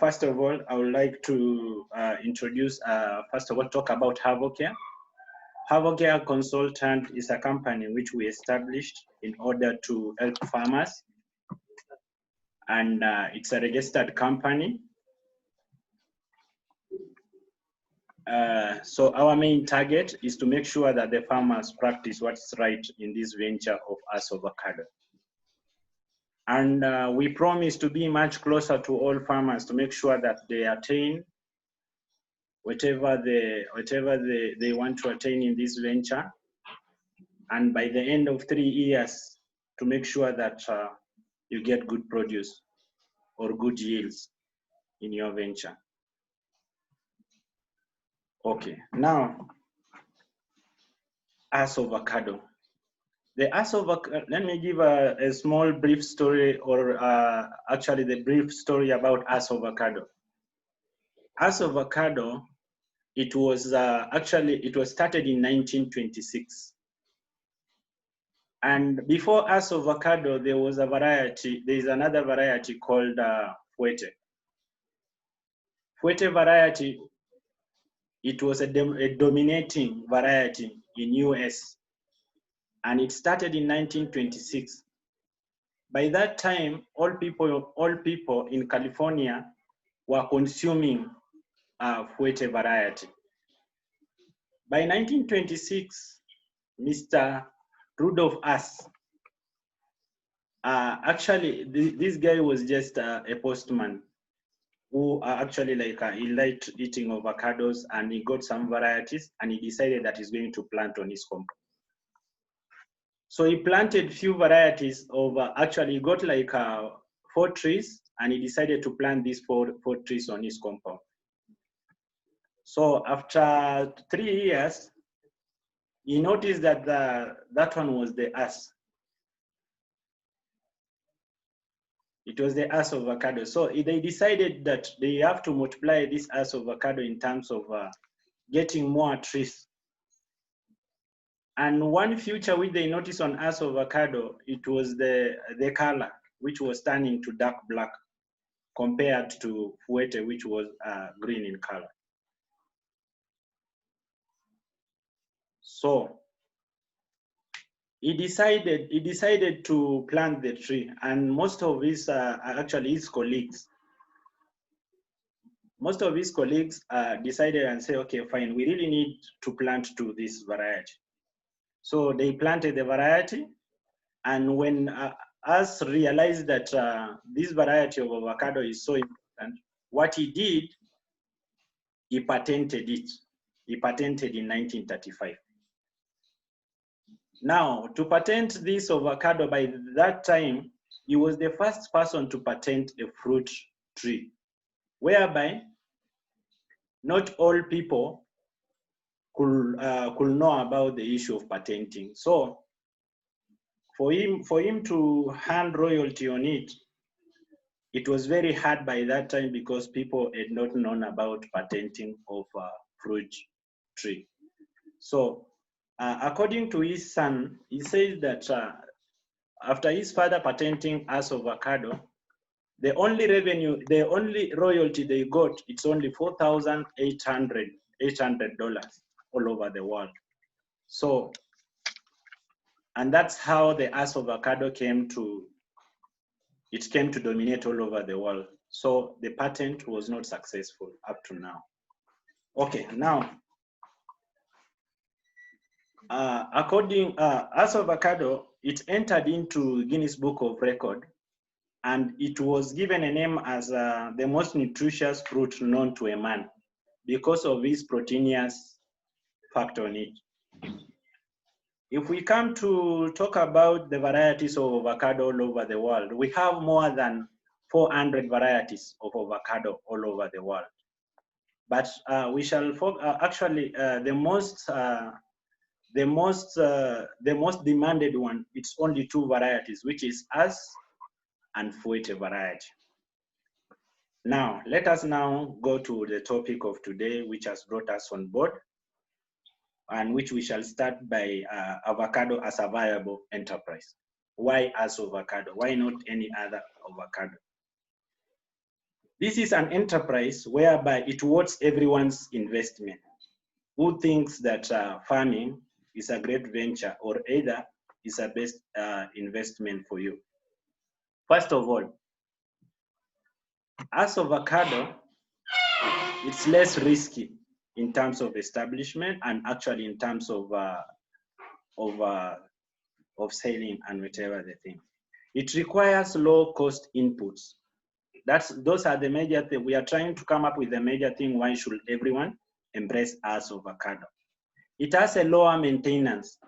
First of all, I would like to introduce, first of all, talk about Avocare. Avocare Consultant is a company which we established in order to help farmers, and it's a registered company. So our main target is to make sure that the farmers practice what's right in this venture of Hass Avocado. And we promise to be much closer to all farmers to make sure that they attain whatever they want to attain in this venture. And by the end of 3 years, to make sure that you get good produce or good yields in your venture. Okay, now, Hass Avocado. The Hass Avocado, let me give a small brief story, or actually the brief story about Hass Avocado. Hass Avocado, it was started in 1926. And before Hass Avocado, there is another variety called Fuerte. Fuerte variety, it was a dominating variety in US, and it started in 1926. By that time, all people in California were consuming Fuerte variety. By 1926, Mr. Rudolph Hass, this guy was just a postman who actually he liked eating avocados, and he got some varieties, and he decided that he's going to plant on his compound. So he planted few varieties of, he got like 4 trees, and he decided to plant these four trees on his compound. So after 3 years, he noticed that that one was the Hass. It was the Hass avocado. So they decided that they have to multiply this Hass avocado in terms of getting more trees. And one feature which they noticed on Hass avocado, it was the color, which was turning to dark black compared to Fuerte, which was green in color. So he decided to plant the tree, and most of his colleagues decided and say, okay, fine, we really need to plant to this variety. So they planted the variety, and when Hass realized that this variety of avocado is so important, what he did, he patented it. He patented in 1935. Now, to patent this avocado, by that time, he was the first person to patent a fruit tree, whereby not all people could know about the issue of patenting. So for him to earn royalty on it, it was very hard by that time because people had not known about patenting of fruit tree. So according to his son, he says that after his father patenting Hass avocado, the only royalty they got, it's only $4,800 all over the world. So, and that's how the Hass avocado came to dominate all over the world. So the patent was not successful up to now. Okay, now, Hass avocado, it entered into Guinness Book of Record, and it was given a name as the most nutritious fruit known to a man because of its proteinous factor on it. If we come to talk about the varieties of avocado all over the world, we have more than 400 varieties of avocado all over the world. But we shall the most demanded one, it's only 2 varieties, which is Hass and Fuerte variety. Now, let us now go to the topic of today, which has brought us on board, and which we shall start by avocado as a viable enterprise. Why Hass avocado? Why not any other avocado? This is an enterprise whereby it worths everyone's investment. Who thinks that farming is a great venture or either is a best investment for you? First of all, Hass Avocado, it's less risky in terms of establishment and actually in terms of selling and whatever the thing. It requires low cost inputs. Those are the major things. We are trying to come up with the major thing. Why should everyone embrace Hass Avocado? It has a lower maintenance.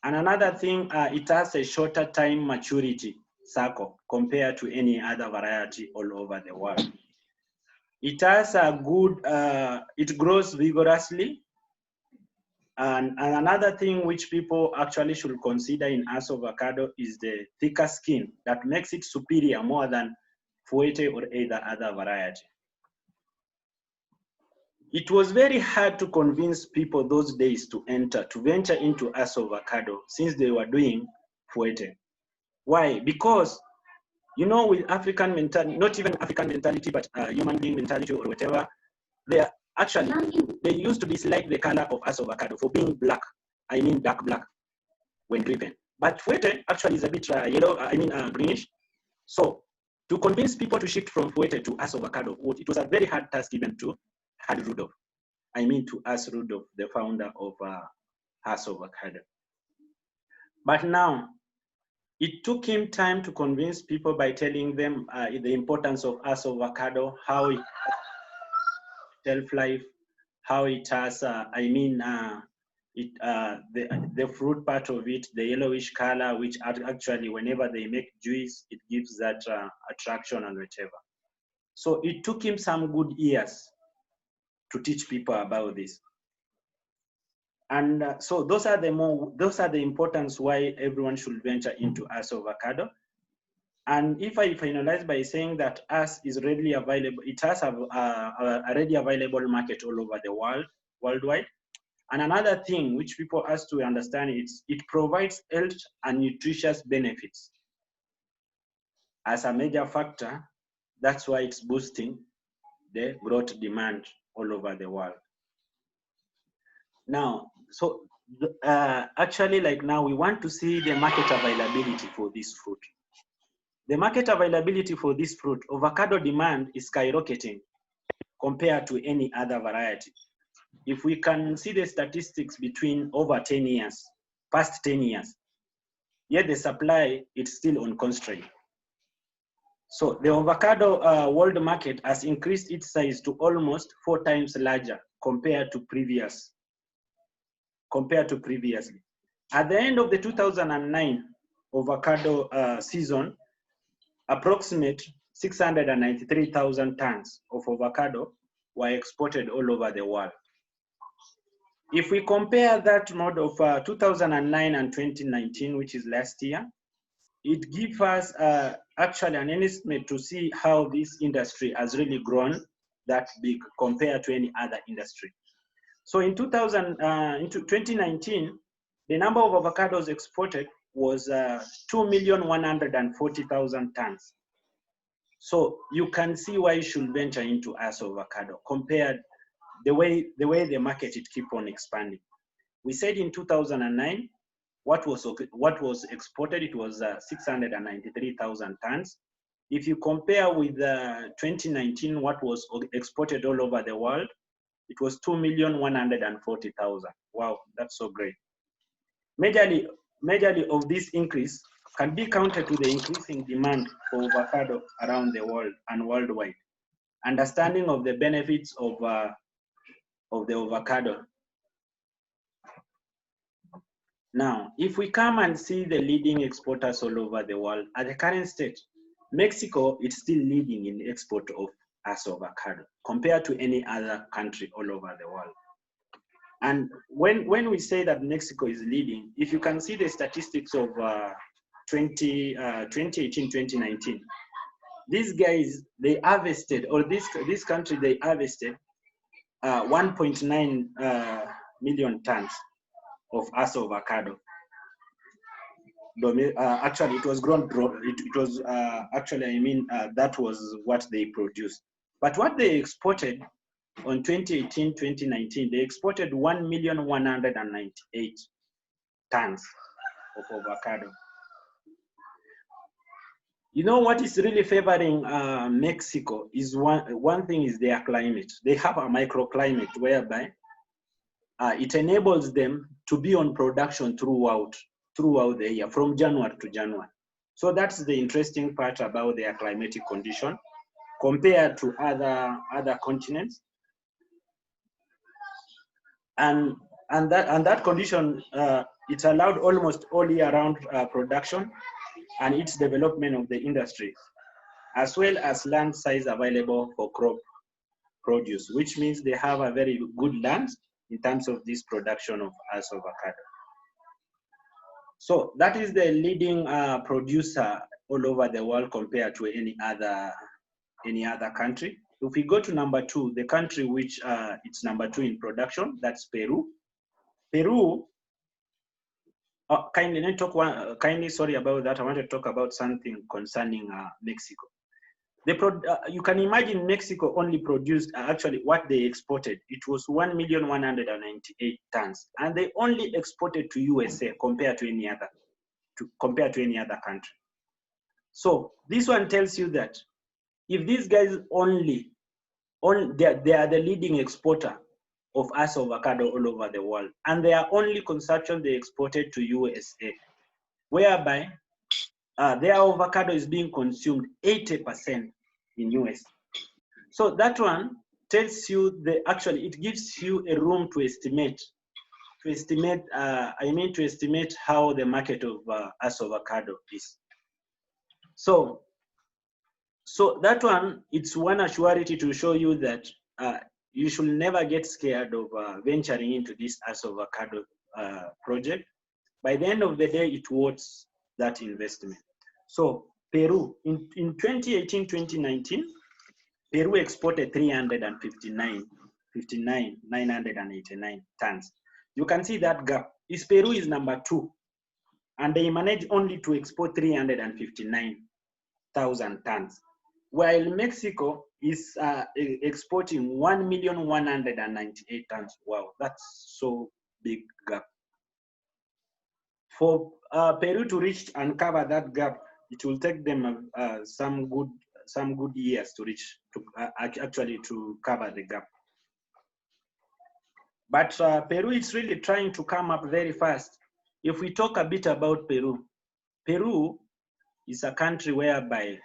And another thing, it has a shorter time maturity cycle compared to any other variety all over the world. It has a good, it grows vigorously. And another thing which people actually should consider in Hass Avocado is the thicker skin that makes it superior more than Fuerte or either other variety. It was very hard to convince people those days to venture into Hass Avocado since they were doing Fuerte. Why? Because, you know, with African mentality, not even African mentality, but human being mentality or whatever, they used to dislike the color of Hass Avocado for being black. I mean dark black when driven. But Fuerte actually is a bit yellow, greenish. So to convince people to shift from Fuerte to Hass Avocado, it was a very hard task even to Rudolph. To ask Rudolph, the founder of Hass Avocado. But now, it took him time to convince people by telling them the importance of Hass Avocado, how it has shelf life, how it has, the fruit part of it, the yellowish color, which actually, whenever they make juice, it gives that attraction and whatever. So it took him some good years to teach people about this. And so those are the importance why everyone should venture into Hass Avocado. And if I finalize by saying that Hass is readily available, it has a readily available market all over the world, worldwide. And another thing which people has to understand is it provides health and nutritious benefits. As a major factor, that's why it's boosting the growth demand all over the world. Now, so actually, like now, we want to see the market availability for this fruit. The market availability for this fruit, avocado demand is skyrocketing compared to any other variety. If we can see the statistics between over 10 years, past 10 years, yet the supply is still on constraint. So the avocado world market has increased its size to almost 4 times larger compared to previously. At the end of the 2009 avocado season, approximate 693,000 tons of avocado were exported all over the world. If we compare that mode of 2009 and 2019, which is last year, it gives us actually an estimate to see how this industry has really grown that big compared to any other industry. So in 2019, the number of avocados exported was 2,140,000 tons. So you can see why you should venture into Hass Avocado compared the way the market it keep on expanding. We said in 2009, what was exported, it was 693,000 tons. If you compare with 2019, what was exported all over the world, it was 2,140,000. Wow, that's so great. Majorly of this increase can be counted to the increasing demand for avocado around the world and worldwide. Understanding of the benefits of the avocado. Now, if we come and see the leading exporters all over the world, at the current state, Mexico is still leading in the export of Hass Avocado compared to any other country all over the world. And when we say that Mexico is leading, if you can see the statistics of 2018, 2019, these guys, they harvested, or this country, they harvested 1.9 million tons of Hass Avocado. actually it was grown, it was actually, I mean, that was what they produced. But what they exported on 2018, 2019, they exported 1,198,000 tons of avocado. You know what is really favoring Mexico is one thing is their climate. They have a microclimate whereby it enables them to be on production throughout the year, from January to January. So that's the interesting part about their climatic condition compared to other continents. And that condition, it allowed almost all year round production and its development of the industry, as well as land size available for crop produce, which means they have a very good land in terms of this production of Hass Avocado. So that is the leading producer all over the world compared to any other country. If we go to number 2, the country which it's number 2 in production, that's Peru. Peru, kindly sorry about that. I want to talk about something concerning Mexico. You can imagine Mexico only produced actually what they exported. It was 1,198,000 tons, and they only exported to USA compared to any other country. So this one tells you that if these guys they are the leading exporter of Hass Avocado all over the world, and their only consumption they exported to USA, whereby their avocado is being consumed 80% in US. So that one tells you it gives you a room to estimate how the market of Hass Avocado is. So that one, it's one assurity to show you that you should never get scared of venturing into this Hass Avocado project. By the end of the day, it worth that investment. So Peru, in 2018, 2019, Peru exported 989 tons. You can see that gap. Peru is number 2, and they managed only to export 359,000 tons, while Mexico is exporting 1,198,000 tons. Wow, that's so big gap. For Peru to reach and cover that gap, it will take them some good years to reach actually to cover the gap. But Peru is really trying to come up very fast. If we talk a bit about Peru, Peru is a country whereby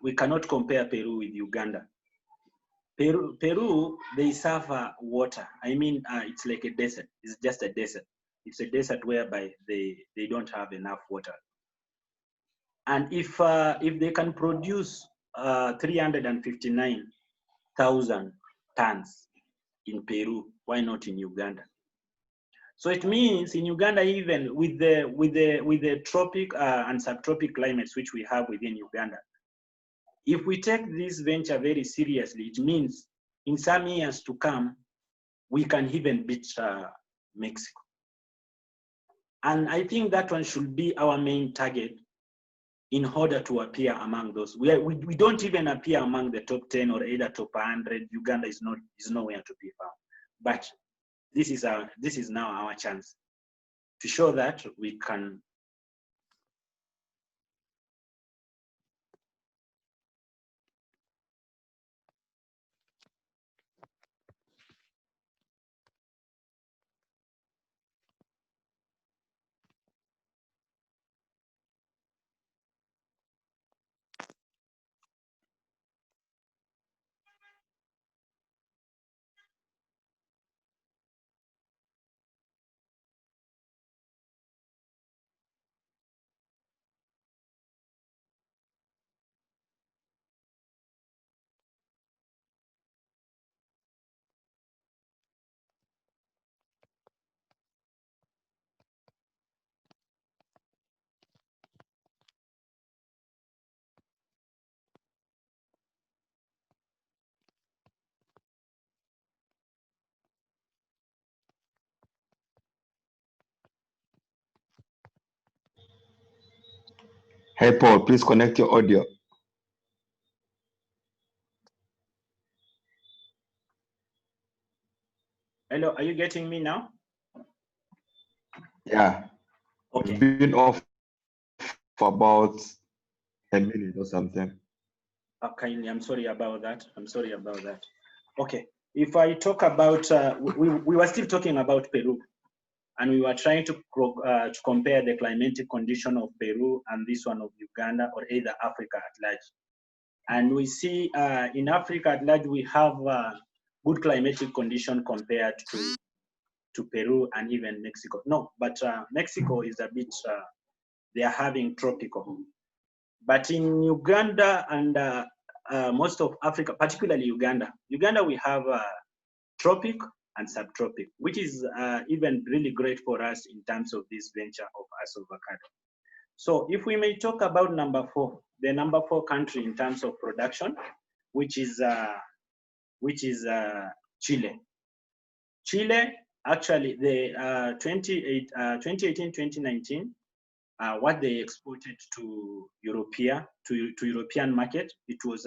we cannot compare Peru with Uganda. Peru, they suffer water. I mean, it's like a desert. It's just a desert. It's a desert whereby they don't have enough water. And if they can produce 359,000 tons in Peru, why not in Uganda? So it means in Uganda, even with the tropic and subtropic climates which we have within Uganda, if we take this venture very seriously, it means in some years to come, we can even beat Mexico. And I think that one should be our main target in order to appear among those. We don't even appear among the top 10 or either top 100. Uganda is nowhere to be found. But this is now our chance to show that we can. Hey, Paul, please connect your audio. Hello, are you getting me now? Yeah. Okay. We've been off for about a minute or something. Kindly, I'm sorry about that. I'm sorry about that. Okay. If I talk about, we were still talking about Peru, and we were trying to compare the climatic condition of Peru and this one of Uganda, or either Africa at large. And we see in Africa at large, we have good climatic condition compared to Peru and even Mexico. No, but Mexico is a bit, they are having tropical. But in Uganda and most of Africa, particularly Uganda, we have tropic and subtropic, which is even really great for us in terms of this venture of Hass Avocado. So if we may talk about number 4, the number 4 country in terms of production, which is Chile. Chile, actually, the 2018-2019, what they exported to European market, it was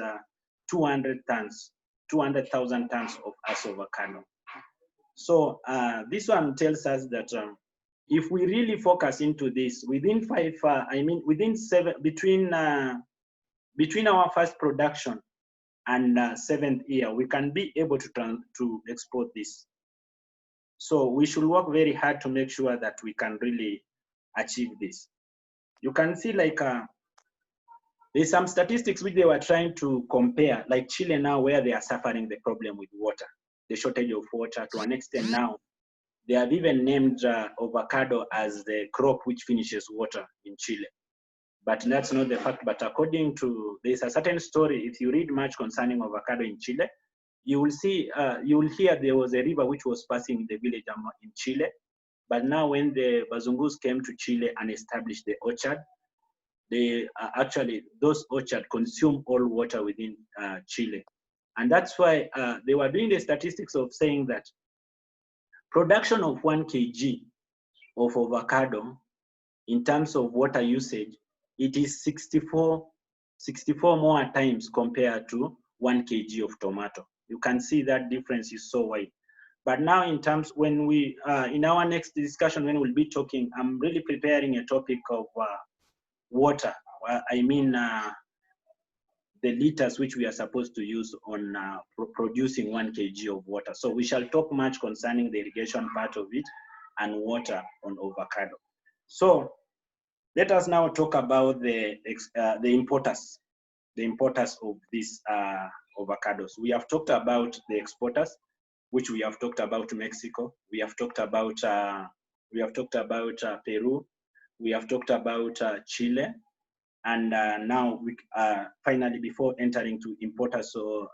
200,000 tons of Hass Avocado. So this one tells us that if we really focus into this, within between our first production and 7th year, we can be able to export this. So we should work very hard to make sure that we can really achieve this. You can see like there's some statistics which they were trying to compare, like Chile now, where they are suffering the problem with water, the shortage of water. To an extent now, they have even named avocado as the crop which finishes water in Chile. But that's not the fact. But according to, there's a certain story, if you read much concerning avocado in Chile, you will see, you will hear there was a river which was passing the village in Chile. But now when the Bazungus came to Chile and established the orchard, they actually, those orchards consume all water within Chile. And that's why they were doing the statistics of saying that production of 1 kg of avocado in terms of water usage, it is 64 more times compared to 1 kg of tomato. You can see that difference is so wide. But now in terms, when we, in our next discussion, when we'll be talking, I'm really preparing a topic of water. I mean, the liters which we are supposed to use on producing 1 kg of water. So we shall talk much concerning the irrigation part of it and water on avocado. So let us now talk about the importers of these avocados. We have talked about the exporters, which we have talked about Mexico. We have talked about Peru. We have talked about Chile. And now, we, finally, before entering to importers of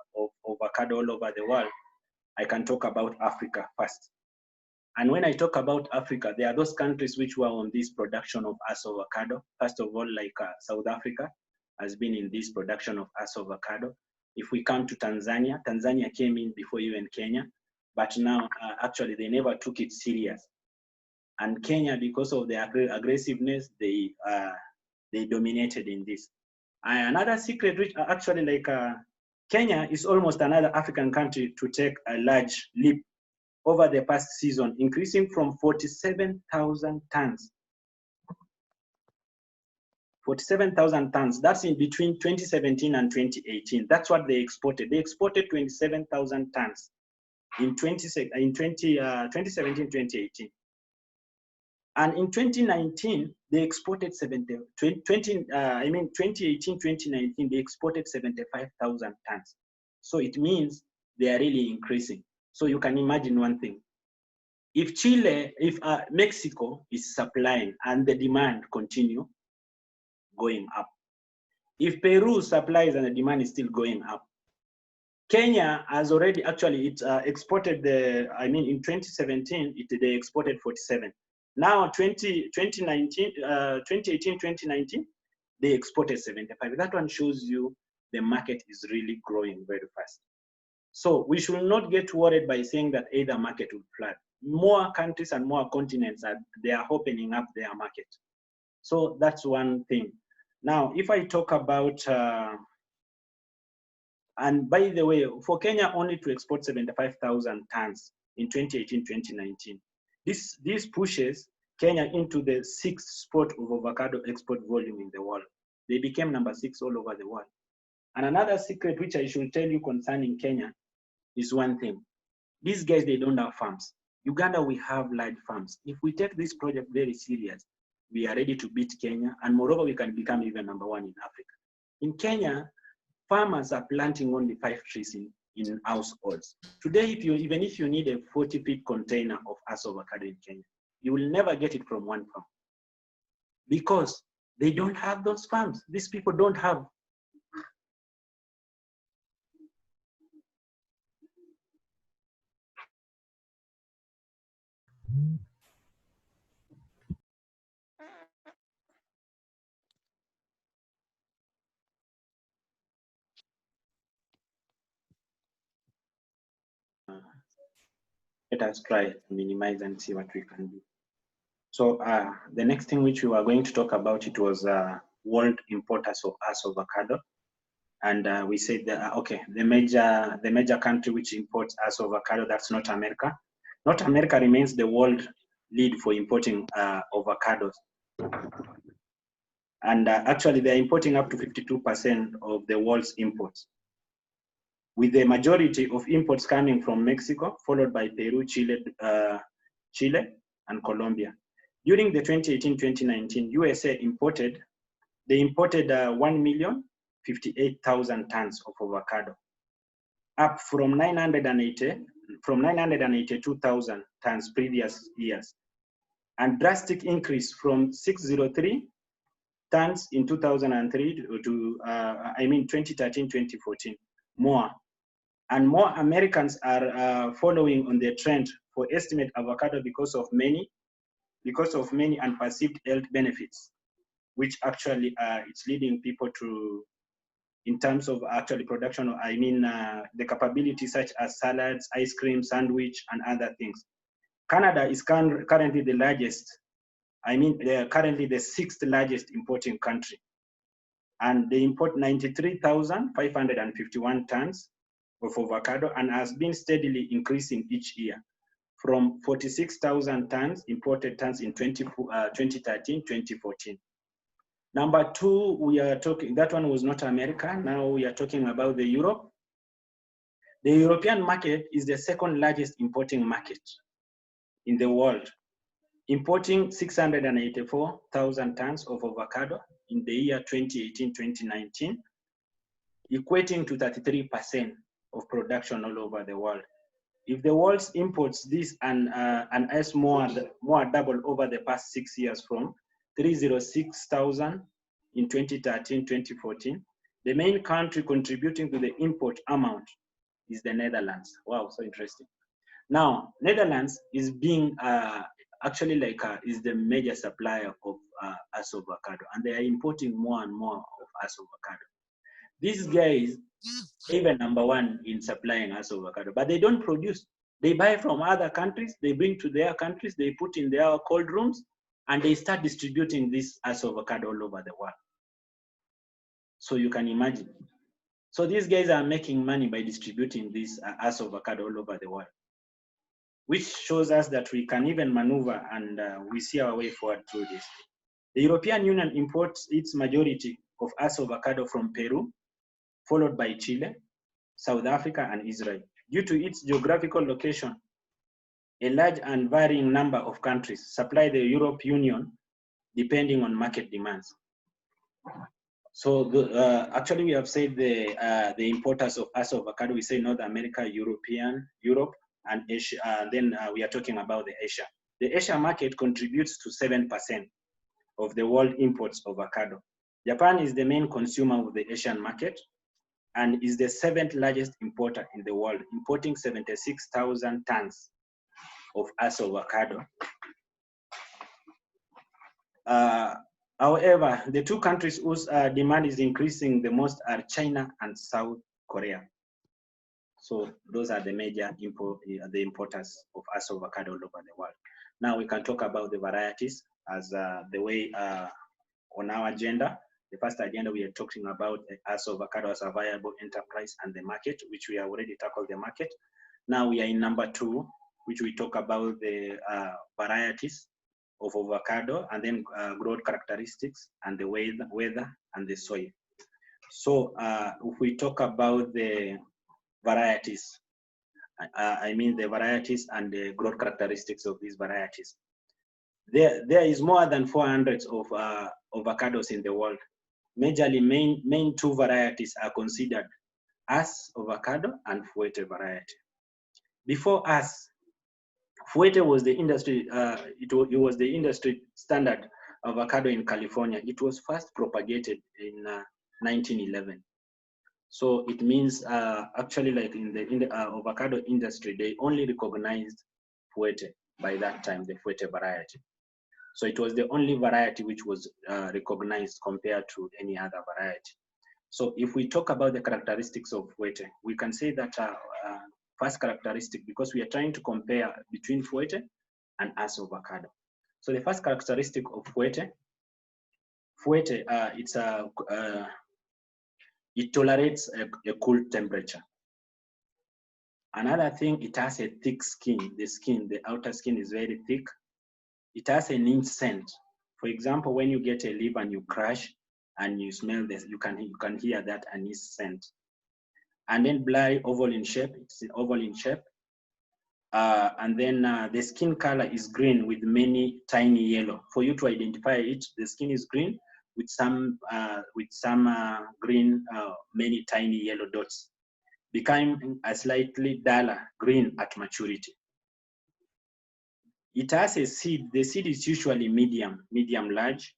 avocado all over the world, I can talk about Africa first. And when I talk about Africa, there are those countries which were on this production of Hass Avocado. First of all, like South Africa has been in this production of Hass Avocado. If we come to Tanzania, Tanzania came in before even Kenya, but now actually they never took it serious. And Kenya, because of their aggressiveness, they dominated in this. Another secret, which actually like Kenya is almost another African country to take a large leap over the past season, increasing from 47,000 tons. 47,000 tons, that's in between 2017 and 2018. That's what they exported. They exported 27,000 tons in 2017, 2018. And in 2019, they exported 2018, 2019, they exported 75,000 tons. So it means they are really increasing. So you can imagine one thing. If Chile, if Mexico is supplying and the demand continue going up, if Peru supplies and the demand is still going up, Kenya has already actually exported in 2017 they exported 47. Now 2018, 2019, they exported 75. That one shows you the market is really growing very fast. So we should not get worried by saying that either market will flood. More countries and more continents they are opening up their market. So that's one thing. Now, if I talk about, and by the way, for Kenya only to export 75,000 tons in 2018-2019, this pushes Kenya into the 6th spot of avocado export volume in the world. They became number 6 all over the world. And another secret which I should tell you concerning Kenya is one thing. These guys, they don't have farms. Uganda, we have large farms. If we take this project very serious, we are ready to beat Kenya, and moreover, we can become even number 1 in Africa. In Kenya, farmers are planting only 5 trees in households. Today, even if you need a 40-feet container of Hass Avocado in Kenya, you will never get it from one farm because they don't have those farms. These people don't have. Let us try to minimize and see what we can do. So the next thing which we were going to talk about, it was world importers of Hass Avocado. And we said that, okay, the major country which imports Hass Avocado, that's North America. North America remains the world lead for importing avocados. And actually, they're importing up to 52% of the world's imports, with the majority of imports coming from Mexico, followed by Peru, Chile, and Colombia. During the 2018-2019, USA imported 1,058,000 tons of avocado, up from 982,000 tons previous years, and drastic increase from 603 tons in 2003 to 2013-2014. More and more Americans are following on the trend for estimate avocado because of many unperceived health benefits, which actually it's leading people to, in terms of actually production, the capability such as salads, ice cream, sandwich, and other things. Canada is currently the largest, currently the 6th largest importing country. And they import 93,551 tons of avocado and has been steadily increasing each year from 46,000 tons imported tons in 2013-2014. Number 2, we are talking, that one was North America. Now we are talking about the Europe. The European market is the 2nd largest importing market in the world, importing 684,000 tons of avocado in the year 2018-2019, equating to 33% of production all over the world. If the world's imports this and as more double over the past 6 years from 306,000 in 2013-2014, the main country contributing to the import amount is the Netherlands. Wow, so interesting. Now, Netherlands is being is the major supplier of Hass Avocado, and they are importing more and more of Hass Avocado. These guys, even number 1 in supplying Hass Avocado, but they don't produce. They buy from other countries, they bring to their countries, they put in their cold rooms, and they start distributing this Hass Avocado all over the world. So you can imagine. So these guys are making money by distributing this Hass Avocado all over the world, which shows us that we can even maneuver, and we see our way forward through this. The European Union imports its majority of Hass Avocado from Peru, followed by Chile, South Africa, and Israel. Due to its geographical location, a large and varying number of countries supply the European Union depending on market demands. So actually we have said the importers of Hass Avocado, we say North America, Europe, and Asia. Then we are talking about the Asia. The Asia market contributes to 7% of the world imports of avocado. Japan is the main consumer of the Asian market and is the 7th largest importer in the world, importing 76,000 tons of Hass Avocado. However, the 2 countries whose demand is increasing the most are China and South Korea. So those are the major importers of Hass Avocado all over the world. Now we can talk about the varieties as the way on our agenda. The first agenda we are talking about Hass Avocado as a viable enterprise and the market, which we have already tackled the market. Now we are in number 2, which we talk about the varieties of avocado, and then growth characteristics and the weather and the soil. So if we talk about the varieties, I mean the varieties and the growth characteristics of these varieties. There is more than 400 of avocados in the world. Majorly, main 2 varieties are considered Hass Avocado and Fuerte variety. Before Hass, Fuerte was the industry. It was the industry standard avocado in California. It was first propagated in 1911. So it means actually, like in the avocado industry, they only recognized Fuerte by that time, the Fuerte variety. So it was the only variety which was recognized compared to any other variety. So if we talk about the characteristics of Fuerte, we can say that first characteristic, because we are trying to compare between Fuerte and Hass Avocado. So the first characteristic of Fuerte, it tolerates a cool temperature. Another thing, it has a thick skin. The outer skin is very thick. It has an inch scent. For example, when you get a leaf and you crush and you smell this, you can hear that anise scent. And then blue oval in shape. It's oval in shape. And then the skin color is green with many tiny yellow. For you to identify it, the skin is green with some green, many tiny yellow dots, becoming a slightly duller green at maturity. It has a seed. The seed is usually medium large,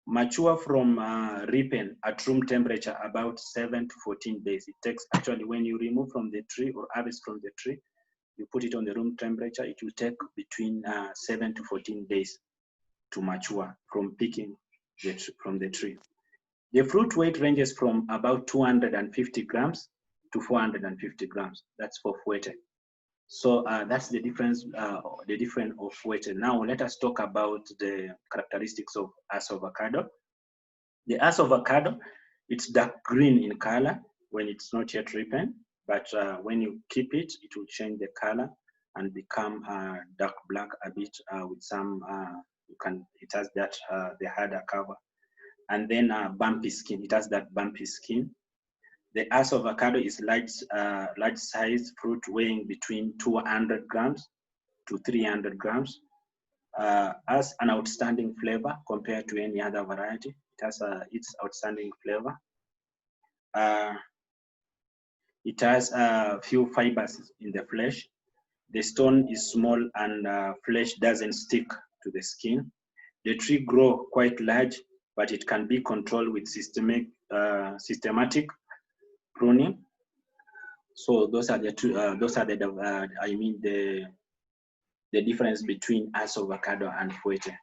mature from ripen at room temperature about 7 to 14 days. It takes, actually, when you remove from the tree or harvest from the tree, you put it on the room temperature, it will take between 7 to 14 days to mature from picking from the tree. The fruit weight ranges from about 250 grams to 450 grams. That's for Fuerte. So that's the difference of Fuerte. Now let us talk about the characteristics of Hass Avocado. The Hass Avocado, it's dark green in color when it's not yet ripened, but when you keep it, it will change the color and become dark black a bit with some, it has that, the harder cover. And then bumpy skin, it has that bumpy skin. The Hass Avocado is large size fruit weighing between 200 grams to 300 grams. Has an outstanding flavor compared to any other variety. It has its outstanding flavor. It has a few fibers in the flesh. The stone is small and flesh doesn't stick to the skin. The tree grows quite large, but it can be controlled with systematic pruning. So those are the two. The difference between Hass Avocado and Fuerte.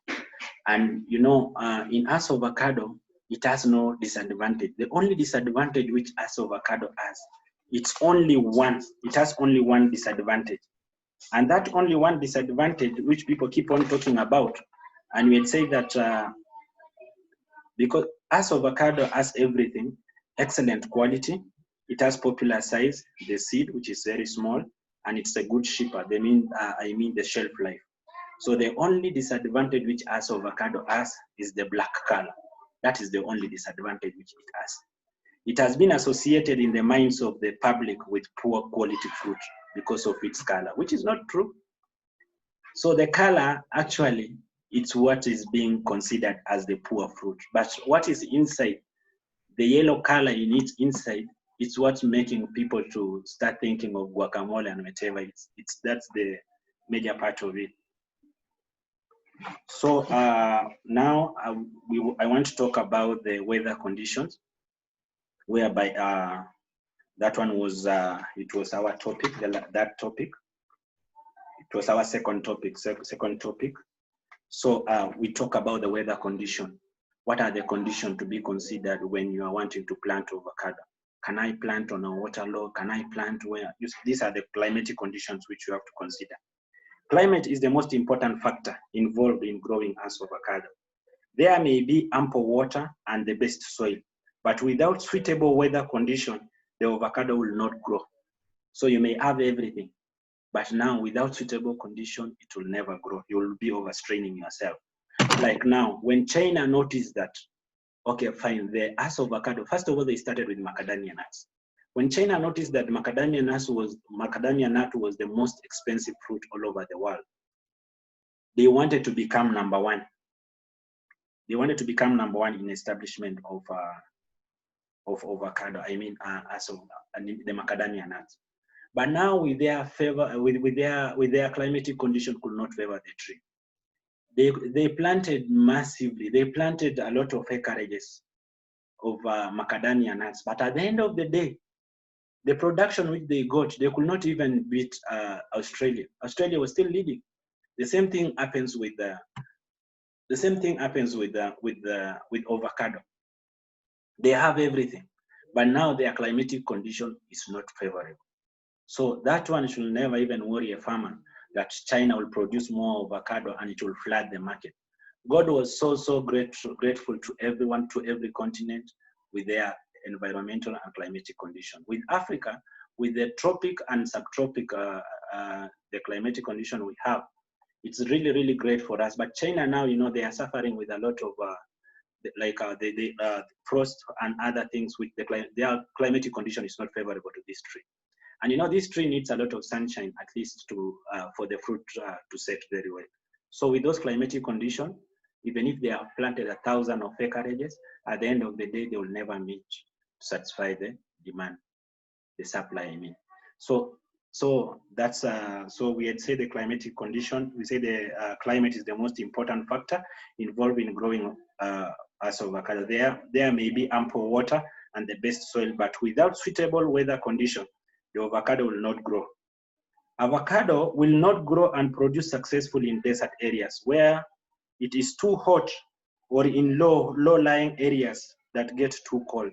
And you know, in Hass Avocado, it has no disadvantage. The only disadvantage which Hass Avocado has, it's only one. It has only one disadvantage, and that only one disadvantage which people keep on talking about, and we'd say that because Hass Avocado has everything, excellent quality. It has popular size, the seed, which is very small, and it's a good shipper. I mean the shelf life. So the only disadvantage which Hass Avocado has is the black color. That is the only disadvantage which it has. It has been associated in the minds of the public with poor quality fruit because of its color, which is not true. So the color, actually, it's what is being considered as the poor fruit. But what is inside, the yellow color in it inside, it's what's making people to start thinking of guacamole and whatever. That's the major part of it. So now I want to talk about the weather conditions, whereby that one was it was our topic. That topic, it was our second topic. So we talk about the weather condition. What are the conditions to be considered when you are wanting to plant avocado? Can I plant on a waterlogged? Can I plant where? These are the climatic conditions which you have to consider. Climate is the most important factor involved in growing Hass Avocado. There may be ample water and the best soil, but without suitable weather condition, the avocado will not grow. So you may have everything, but now without suitable condition, it will never grow. You will be overstraining yourself. Like now, when China noticed that, okay, fine, the Hass avocado, first of all, they started with macadamia nuts. When China noticed that macadamia nut was the most expensive fruit all over the world, they wanted to become number one. They wanted to become number one in establishment of avocado. I mean, the macadamia nuts. But now, with their favor, with their climatic condition, could not favor the tree. They planted massively. They planted a lot of acreages of macadamia nuts. But at the end of the day, the production which they got, they could not even beat Australia. Australia was still leading. The same thing happens with avocado. They have everything, but now their climatic condition is not favorable. So that one should never even worry a farmer that China will produce more avocado and it will flood the market. God was so grateful to everyone, to every continent with their environmental and climatic condition. With Africa, with the tropic and subtropic, the climatic condition we have, it's really great for us. But China now, they are suffering with a lot of frost and other things with their climatic condition is not favorable to this tree. And this tree needs a lot of sunshine at least for the fruit to set very well. So with those climatic conditions, even if they have planted 1,000 of acreages, at the end of the day, they will never meet to satisfy the demand, the supply, I mean. So that's so we had said the climatic condition. We say the climate is the most important factor involved in growing Hass avocado. There may be ample water and the best soil, but without suitable weather condition, the avocado will not grow. Avocado will not grow and produce successfully in desert areas where it is too hot, or in low-lying areas that get too cold.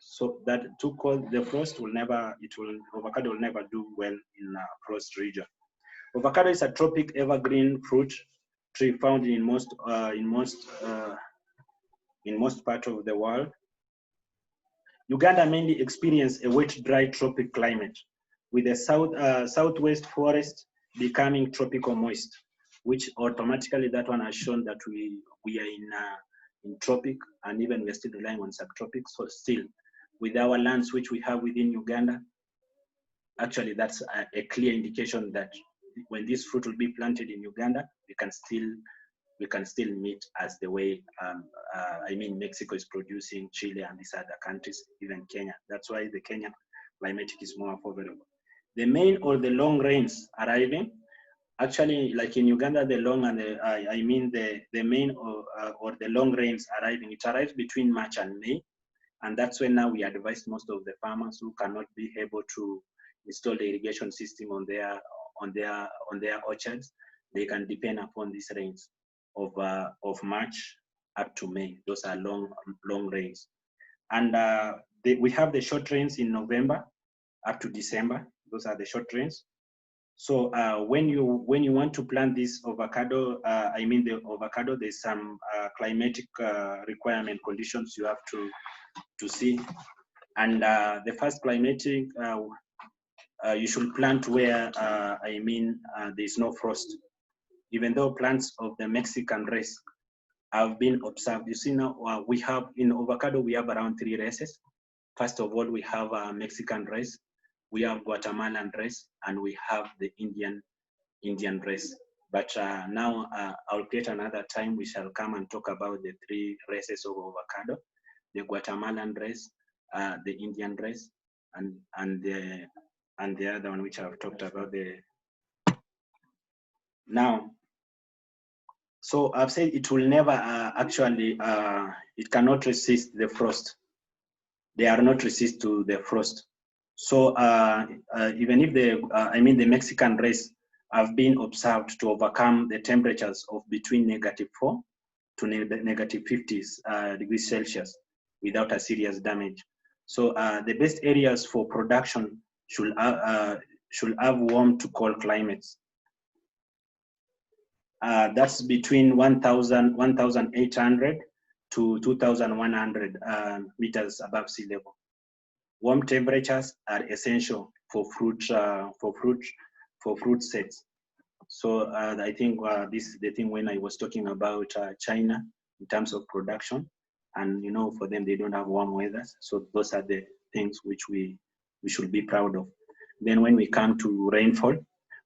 So that too cold, the frost avocado will never do well in a frost region. Avocado is a tropic evergreen fruit tree found in most parts of the world. Uganda mainly experiences a wet, dry tropic climate, with the southwest forest becoming tropical moist, which automatically that one has shown that we are in tropic, and even we're still relying on subtropic. So still, with our lands which we have within Uganda, actually that's a clear indication that when this fruit will be planted in Uganda, we can still meet as the way Mexico is producing, Chile and these other countries, even Kenya. That's why the Kenyan climatic is more favorable. The main or the long rains arriving, actually, like in Uganda, the long and the main or the long rains arriving, it arrives between March and May. And that's when now we advise most of the farmers who cannot be able to install the irrigation system on their orchards, they can depend upon these rains of March up to May. Those are long rains. And we have the short rains in November up to December. Those are the short rains. So when you want to plant this avocado, the avocado, there's some climatic requirement conditions you have to see. And the first climatic, you should plant where there's no frost. Even though plants of the Mexican race have been observed. You see now we have in avocado, we have around 3 races. First of all, we have a Mexican race, we have Guatemalan race, and we have the Indian race. But now I'll create another time, we shall come and talk about the 3 races of avocado, the Guatemalan race, the Indian race, and the other one which I've talked about. Now, so I've said it will never it cannot resist the frost. They are not resist to the frost. So even if the Mexican race have been observed to overcome the temperatures of between -4 to -50 degrees Celsius without a serious damage. So the best areas for production should have warm to cold climates. That's between 1,800 to 2,100 meters above sea level. Warm temperatures are essential for fruit sets. So I think this is the thing when I was talking about China in terms of production, and for them they don't have warm weather. So those are the things which we should be proud of. Then when we come to rainfall,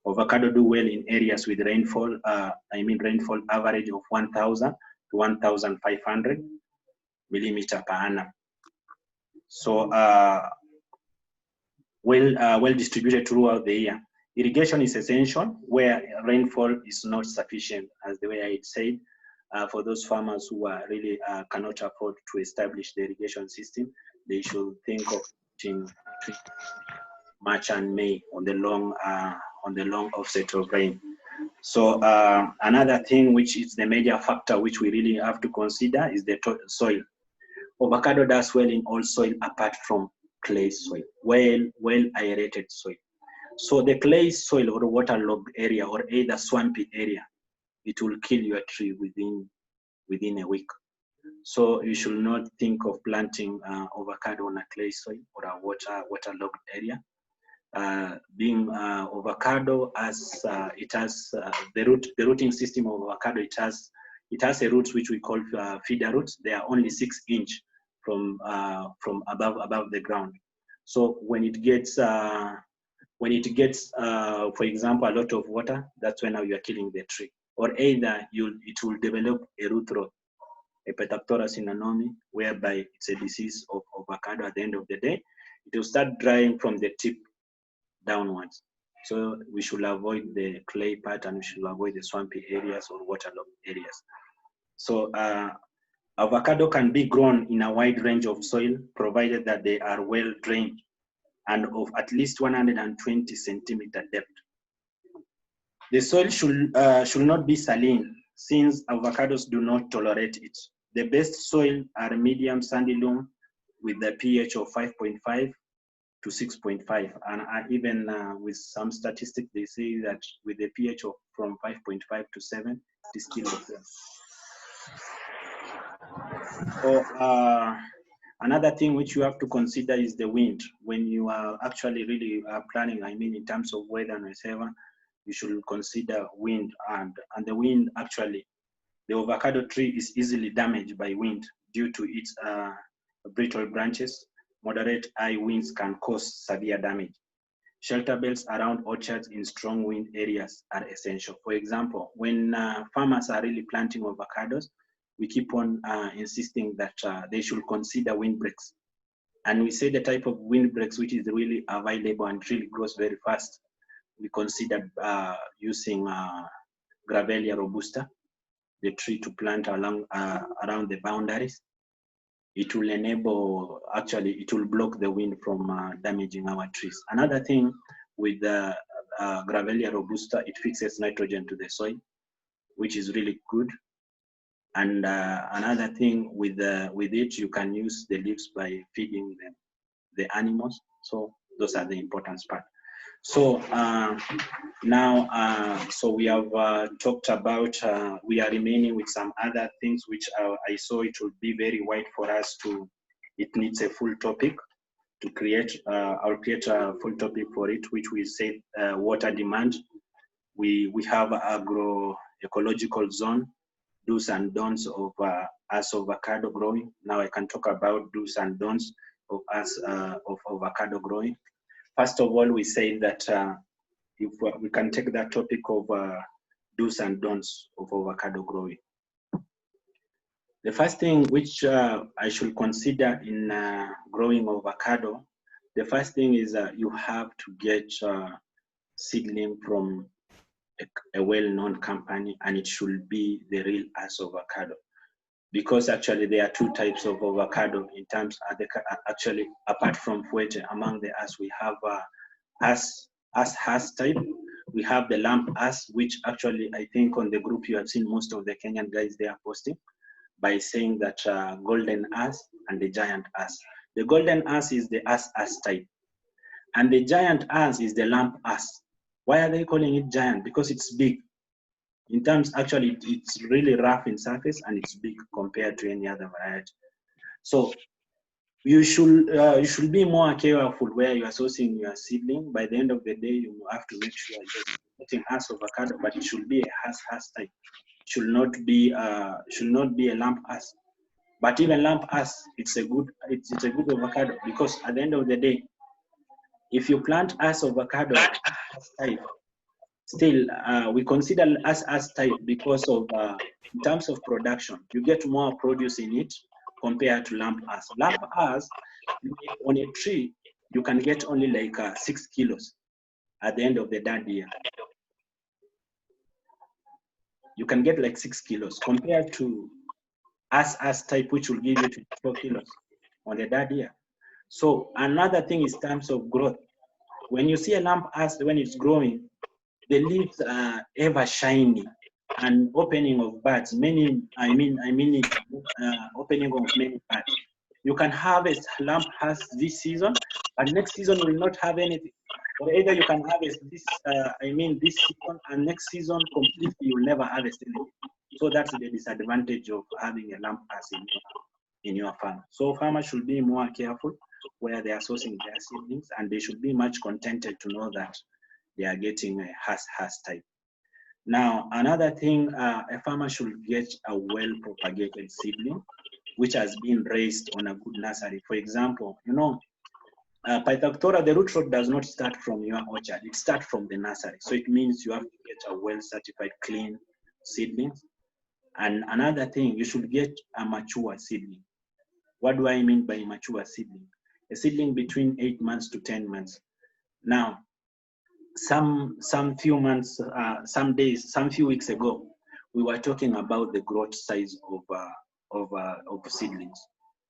avocado do well in areas with rainfall. Rainfall average of 1,000 to 1,500 millimeter per annum. So well distributed throughout the year. Irrigation is essential where rainfall is not sufficient, as the way I said. For those farmers who are really cannot afford to establish the irrigation system, they should think of between March and May on the long offset of rain. So another thing which is the major factor which we really have to consider is the soil. Avocado does well in all soil apart from clay soil, well aerated soil. So the clay soil or waterlogged area or either swampy area, it will kill your tree within a week. So you should not think of planting avocado on a clay soil or a waterlogged area. Being avocado, as it has the rooting system of avocado, it has a roots which we call feeder roots. They are only 6 inch from above the ground. So when it gets for example, a lot of water, that's when now you are killing the tree. Or either it will develop a root rot, a Petaptora cinnamoni, whereby it's a disease of avocado. At the end of the day, it will start drying from the tip downwards. So we should avoid the clay part and we should avoid the swampy areas or waterlogged areas. So avocado can be grown in a wide range of soil, provided that they are well drained and of at least 120 centimeter depth. The soil should not be saline, since avocados do not tolerate it. The best soil are medium sandy loam with the pH of 5.5 to 6.5, and even with some statistics, they say that with the pH of from 5.5 to 7, it is still okay. So another thing which you have to consider is the wind. When you are actually really planning, in terms of weather and whatever, you should consider wind. And the wind, actually, the avocado tree is easily damaged by wind due to its brittle branches. Moderate high winds can cause severe damage. Shelter belts around orchards in strong wind areas are essential. For example, when farmers are really planting avocados, we keep on insisting that they should consider windbreaks. And we say the type of windbreaks which is really available and really grows very fast. We consider using Gravelia robusta, the tree to plant along around the boundaries. It will enable, actually, it will block the wind from damaging our trees. Another thing with the Gravelia robusta, it fixes nitrogen to the soil, which is really good. And another thing with it, you can use the leaves by feeding the animals. So those are the important part. So now, so we have talked about, we are remaining with some other things which I saw it would be very wide for us to, it needs a full topic to create. I'll create a full topic for it, which we say water demand. We have agroecological zone, do's and don'ts of Hass avocado growing. Now I can talk about do's and don'ts of us of avocado growing. First of all, we say that if we can take that topic of do's and don'ts of avocado growing. The first thing which I should consider in growing avocado, the first thing is you have to get seedling from a well-known company, and it should be the real Hass avocado. Because actually there are two types of avocado in terms of actually, apart from Fuete, among the Hass we have Hass type. We have the lamp Hass, which actually I think on the group you have seen most of the Kenyan guys they are posting by saying that golden Hass and the giant Hass. The golden Hass is the Hass type, and the giant Hass is the lamp Hass. Why are they calling it giant? Because it's big. In terms, actually, it's really rough in surface and it's big compared to any other variety. So you should be more careful where you are sourcing your seedling. By the end of the day, you have to make sure you're getting Hass avocado, but it should be a Hass type. Should not be a lump Hass. But even lump Hass, it's a good avocado, because at the end of the day, if you plant Hass avocado type, still we consider as type because of in terms of production, you get more produce in it compared to lump Hass. Lump Hass, on a tree, you can get only like 6 kilos at the end of the third year. You can get like 6 kilos compared to as type, which will give you 24 kilos on the third year. So another thing is terms of growth. When you see a lump Hass, when it's growing, the leaves are ever shiny and opening of buds. Opening of many buds. You can harvest lump Hass this season, but next season you will not have anything. Or either you can harvest this, this season, and next season completely you will never harvest anything. So that's the disadvantage of having a lump Hass in your farm. So farmers should be more careful where they are sourcing their seedlings, and they should be much contented to know that they are getting a Hass type. Now, another thing, a farmer should get a well-propagated seedling, which has been raised on a good nursery. For example, Pythoctora, the root rod does not start from your orchard, it starts from the nursery. So it means you have to get a well-certified, clean seedlings. And another thing, you should get a mature seedling. What do I mean by mature seedling? A seedling between 8 months to 10 months. Now, some few months, some weeks ago, we were talking about the growth size of seedlings.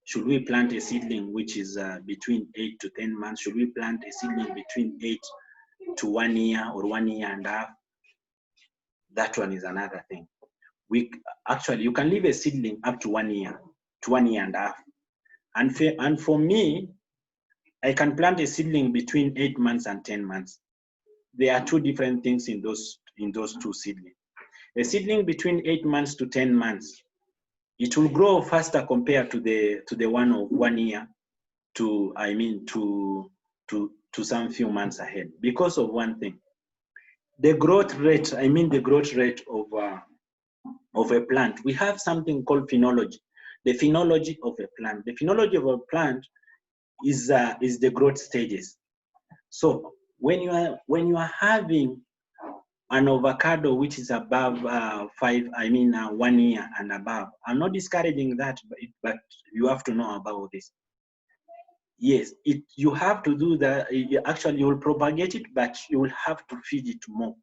Should we plant a seedling which is between 8 to 10 months? Should we plant a seedling between 8 to 1 year or 1 year and a half? That one is another thing. You can leave a seedling up to 1 year to 1 year and a half. And for me, I can plant a seedling between 8 months and 10 months. There are two different things in those two seedlings. A seedling between 8 months to 10 months, it will grow faster compared to the one of 1 year to some few months ahead, because of one thing. The growth rate of a plant. We have something called phenology. The phenology of a plant. The phenology of a plant is the growth stages. So when you are having an avocado which is above 1 year and above, I'm not discouraging that, but you have to know about this. Yes, you have to do that. Actually, you will propagate it, but you will have to feed it more.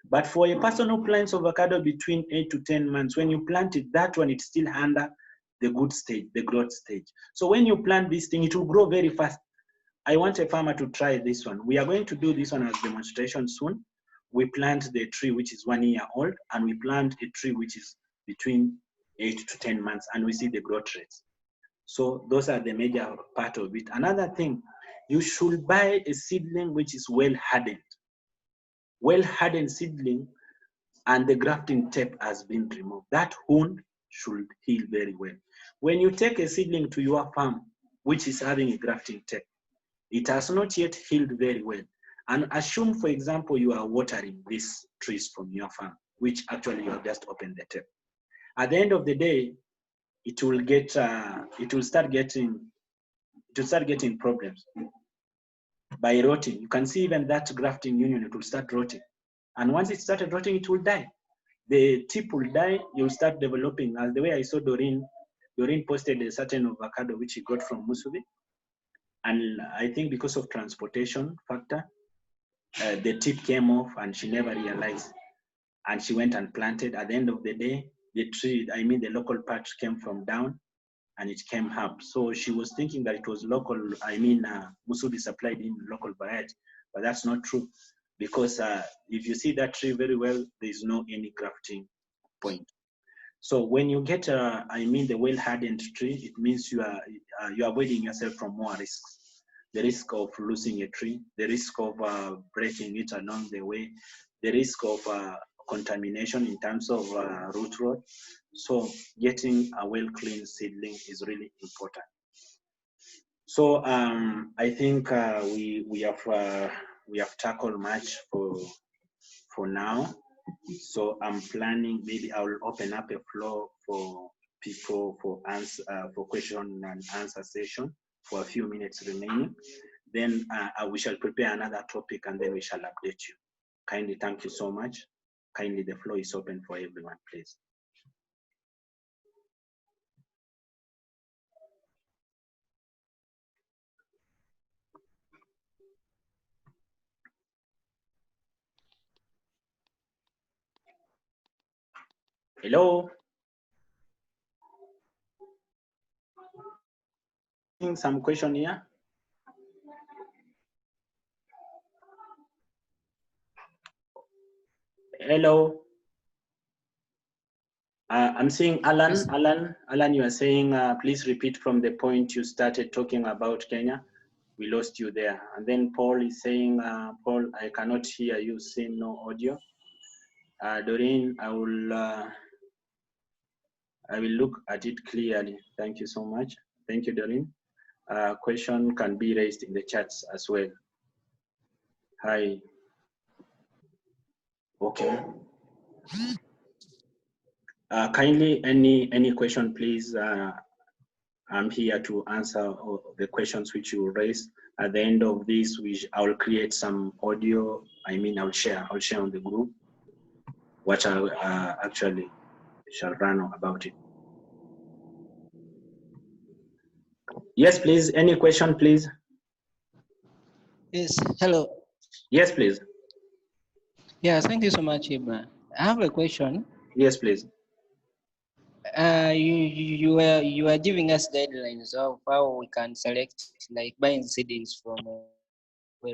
But for a person who plants avocado between 8 to 10 months, when you plant it, that one, it's still under the good stage, the growth stage. So when you plant this thing, it will grow very fast. I want a farmer to try this one. We are going to do this one as demonstration soon. We plant the tree which is 1 year old, and we plant a tree which is between 8 to 10 months, and we see the growth rates. So those are the major part of it. Another thing, you should buy a seedling which is well hardened. Well hardened seedling, and the grafting tape has been removed. That wound should heal very well. When you take a seedling to your farm which is having a grafting tape, it has not yet healed very well. And assume, for example, you are watering these trees from your farm, which actually you have just opened the tape. At the end of the day, it will start getting problems by rotting. You can see even that grafting union, it will start rotting. And once it started rotting, it will die. The tip will die, you'll start developing. As the way I saw Doreen posted a certain avocado which he got from Musubi. And I think because of transportation factor, the tip came off and she never realized. And she went and planted. At the end of the day, the tree, the local part came from down and it came up. So she was thinking that it was local, Musubi supplied in local variety, but that's not true. Because if you see that tree very well, there's no any grafting point. So when you get, the well-hardened tree, it means you're avoiding yourself from more risks. The risk of losing a tree, the risk of breaking it along the way, the risk of contamination in terms of root rot. So getting a well-cleaned seedling is really important. So I think we have tackled much for now. So I'm planning, maybe I will open up a floor for people for question and answer session for a few minutes remaining. Then we shall prepare another topic and then we shall update you. Kindly, thank you so much. Kindly, the floor is open for everyone, please. Hello. Some question here. Hello. I'm seeing Alan. Yes. Alan, you are saying, please repeat from the point you started talking about Kenya. We lost you there. And then Paul is saying, Paul, I cannot hear you, seeing no audio. Doreen, I will look at it clearly. Thank you so much. Thank you, Doreen. Question can be raised in the chats as well. Hi. Okay. Kindly, any question, please. I'm here to answer the questions which you raise. At the end of this, I will create some audio. I'll share on the group what I actually shall run about it. Yes, please. Any question, please? Yes. Hello. Yes, please. Yeah. Thank you so much, Ibra. I have a question. Yes, please. You were giving us guidelines of how we can select, like buying seedlings from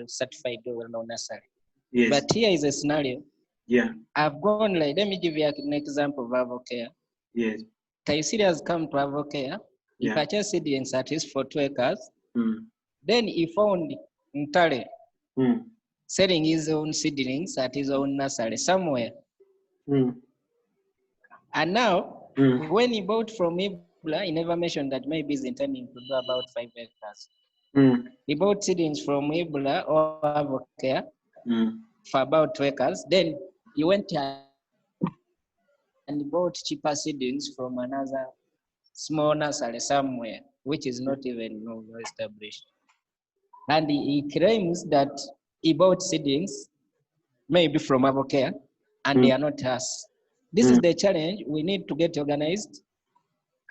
certified or well-known nursery. Yes. But here is a scenario. Yeah. I've gone, like, let me give you an example of Avocare. Yes. Taisiri has come to Avocare. He purchased seedlings at least for 2 acres. Then he found Ntare selling his own seedlings at his own nursery somewhere. And now, when he bought from Ibla, he never mentioned that maybe he's intending to do about 5 acres. He bought seedlings from Ibla or Avocare for about 2 acres. Then he went and bought cheaper seedlings from another small nursery somewhere, which is not even established. And he claims that he bought seedlings maybe from Avocare, and they are not us. This is the challenge. We need to get organized,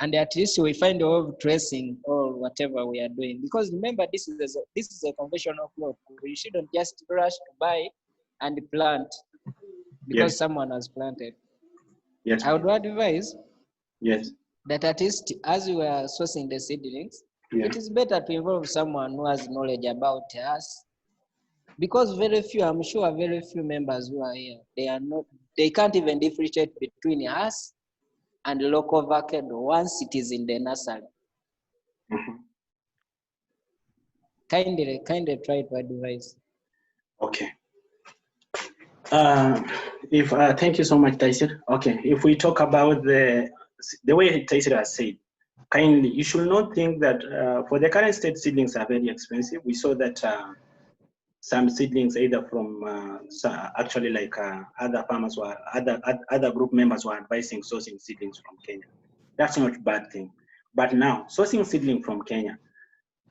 and at least we find a way of tracing or whatever we are doing. Because remember, this is a conventional crop. We shouldn't just rush to buy and plant because someone has planted. Yes. I would advise that at least as we are sourcing the seedlings, it is better to involve someone who has knowledge about us. Because I'm sure very few members who are here, they can't even differentiate between us and local avocado once it is in the nursery. Kindly try to advise. Okay. Thank you so much, Taisir. Okay, if we talk about the way Taisir has said, kindly, you should not think that for the current state, seedlings are very expensive. We saw that some seedlings, either from actually like other farmers or other group members were advising sourcing seedlings from Kenya. That's not a bad thing. But now, sourcing seedling from Kenya,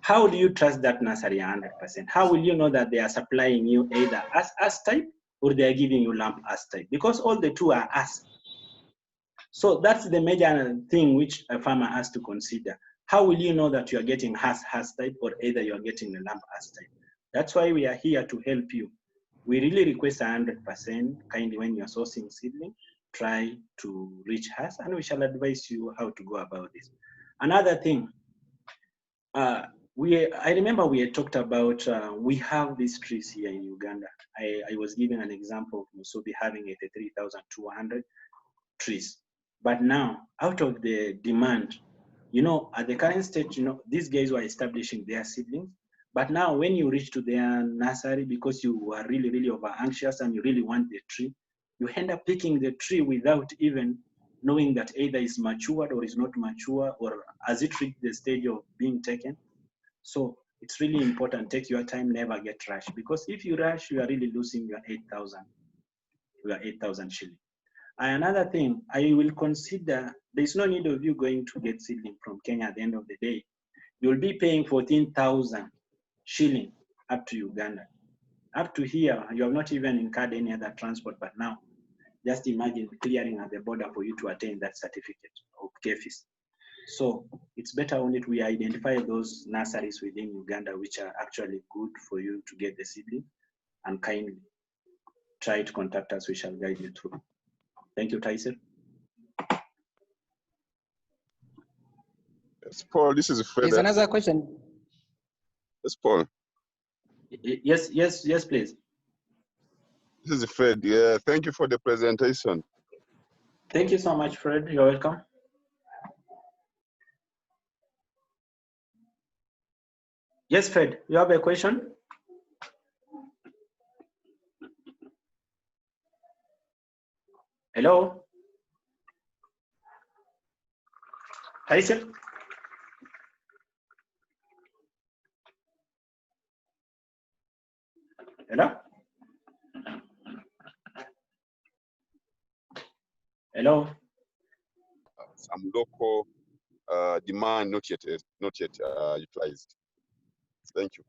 how do you trust that nursery 100%? How will you know that they are supplying you either as type or they are giving you lump as type? Because all the two are as. So that's the major thing which a farmer has to consider. How will you know that you are getting Hass type or either you are getting a lump as type? That's why we are here to help you. We really request 100%. Kindly, when you are sourcing seedling, try to reach us and we shall advise you how to go about this. Another thing, I remember we had talked about, we have these trees here in Uganda. I was giving an example of Musubi having 83,200 trees. But now, out of the demand, at the current stage, these guys were establishing their seedlings. But now when you reach to their nursery, because you are really, really over anxious and you really want the tree, You end up picking the tree without even knowing that either is matured or is not mature, or has it reached the stage of being taken. So it's really important. Take your time, never get rushed, because if you rush, you are really losing your 8,000 shilling. And another thing, I will consider there's no need of you going to get seedling from Kenya at the end of the day. You'll be paying 14,000 shilling up to Uganda. Up to here, you have not even incurred any other transport, but now just imagine clearing at the border for you to attain that certificate of KFIS. So it's better only we identify those nurseries within Uganda which are actually good for you to get the seedling, and kindly try to contact us. We shall guide you through. Thank you, Tyson. Yes, Paul, this is Fred. There's another question. Yes, Paul. Yes, please. This is Fred. Yeah, thank you for the presentation. Thank you so much, Fred. You're welcome. Yes, Fred, you have a question? Hello? Tyson? Hello? Hello? Some local demand not yet utilized. Thank you.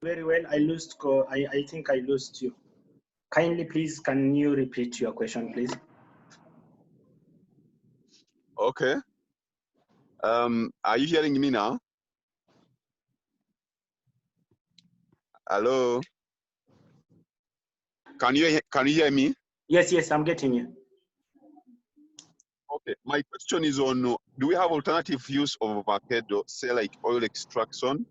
Very well. I think I lost you. Kindly, please, can you repeat your question, please? Okay. Are you hearing me now? Hello? Can you hear me? Yes, I'm getting you. Okay. My question is on, do we have alternative use of avocado, say like oil extraction,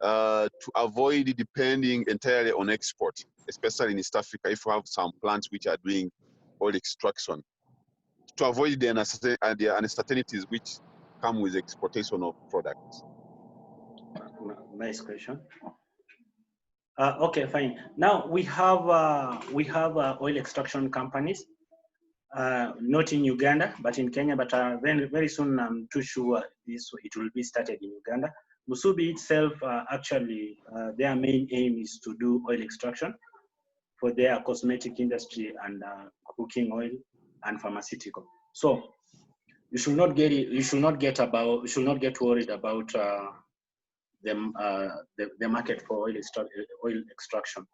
to avoid depending entirely on export, especially in East Africa, if we have some plants which are doing oil extraction, to avoid the uncertainties which come with exportation of products? Nice question. Okay, fine. Now we have oil extraction companies, not in Uganda, but in Kenya. But very soon, I'm too sure it will be started in Uganda. Musubi itself, actually, their main aim is to do oil extraction for their cosmetic industry and cooking oil and pharmaceutical. So you should not get worried about the market for oil extraction.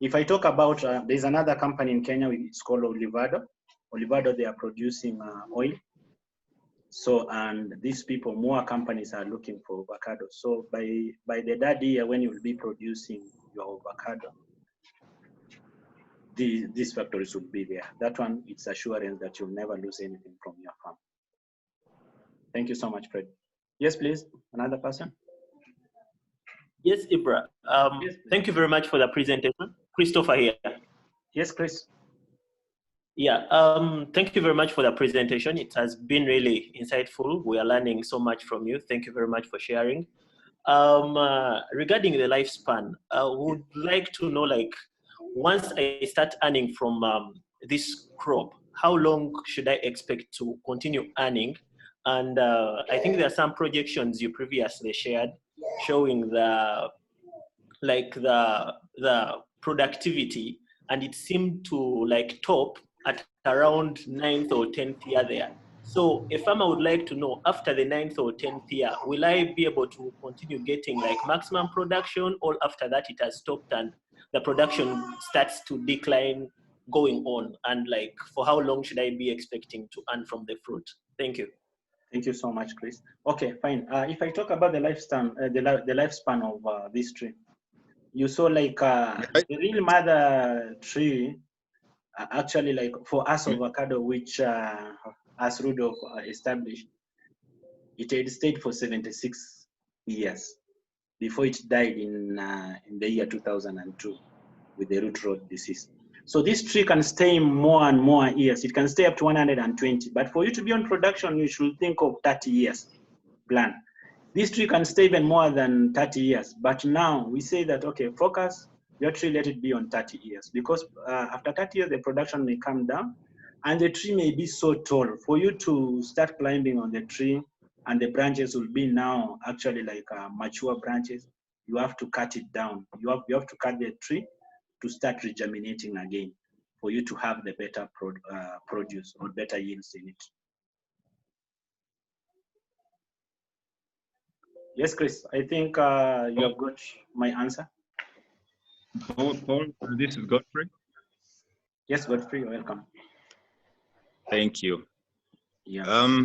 If I talk about, there's another company in Kenya, it's called Olivado. Olivado, they are producing oil. So, and these people, more companies are looking for avocado. So by the third year, when you will be producing your avocado, these factories will be there. That one, it's assurance that you'll never lose anything from your farm. Thank you so much, Fred. Yes, please, another person. Yes, Ibra. Yes, thank you very much for the presentation. Christopher here. Yes, Chris. Yeah, thank you very much for the presentation. It has been really insightful. We are learning so much from you. Thank you very much for sharing. Regarding the lifespan, I would like to know, like, once I start earning from this crop, how long should I expect to continue earning? And I think there are some projections you previously shared showing the productivity, and it seemed to like top at around 9th or 10th year there. So a farmer would like to know, after the 9th or 10th year, will I be able to continue getting like maximum production, or after that it has stopped and the production starts to decline going on? And like, for how long should I be expecting to earn from the fruit? Thank you. Thank you so much, Chris. Okay, fine. If I talk about the lifespan of this tree, you saw like the real mother tree, actually, like for Hass Avocado, which as Rudolph established, it had stayed for 76 years before it died in the year 2002 with the root rot disease. So this tree can stay more and more years. It can stay up to 120. But for you to be on production, you should think of 30 years plan. This tree can stay even more than 30 years. But now we say that, okay, focus your tree, let it be on 30 years, because after 30 years, the production may come down, and the tree may be so tall. For you to start climbing on the tree, and the branches will be now actually like mature branches, you have to cut it down. You have to cut the tree to start regerminating again, for you to have the better produce or better yields in it. Yes, Chris, I think you have got my answer. Paul, this is Godfrey. Yes, Godfrey, you're welcome. Thank you. Yeah.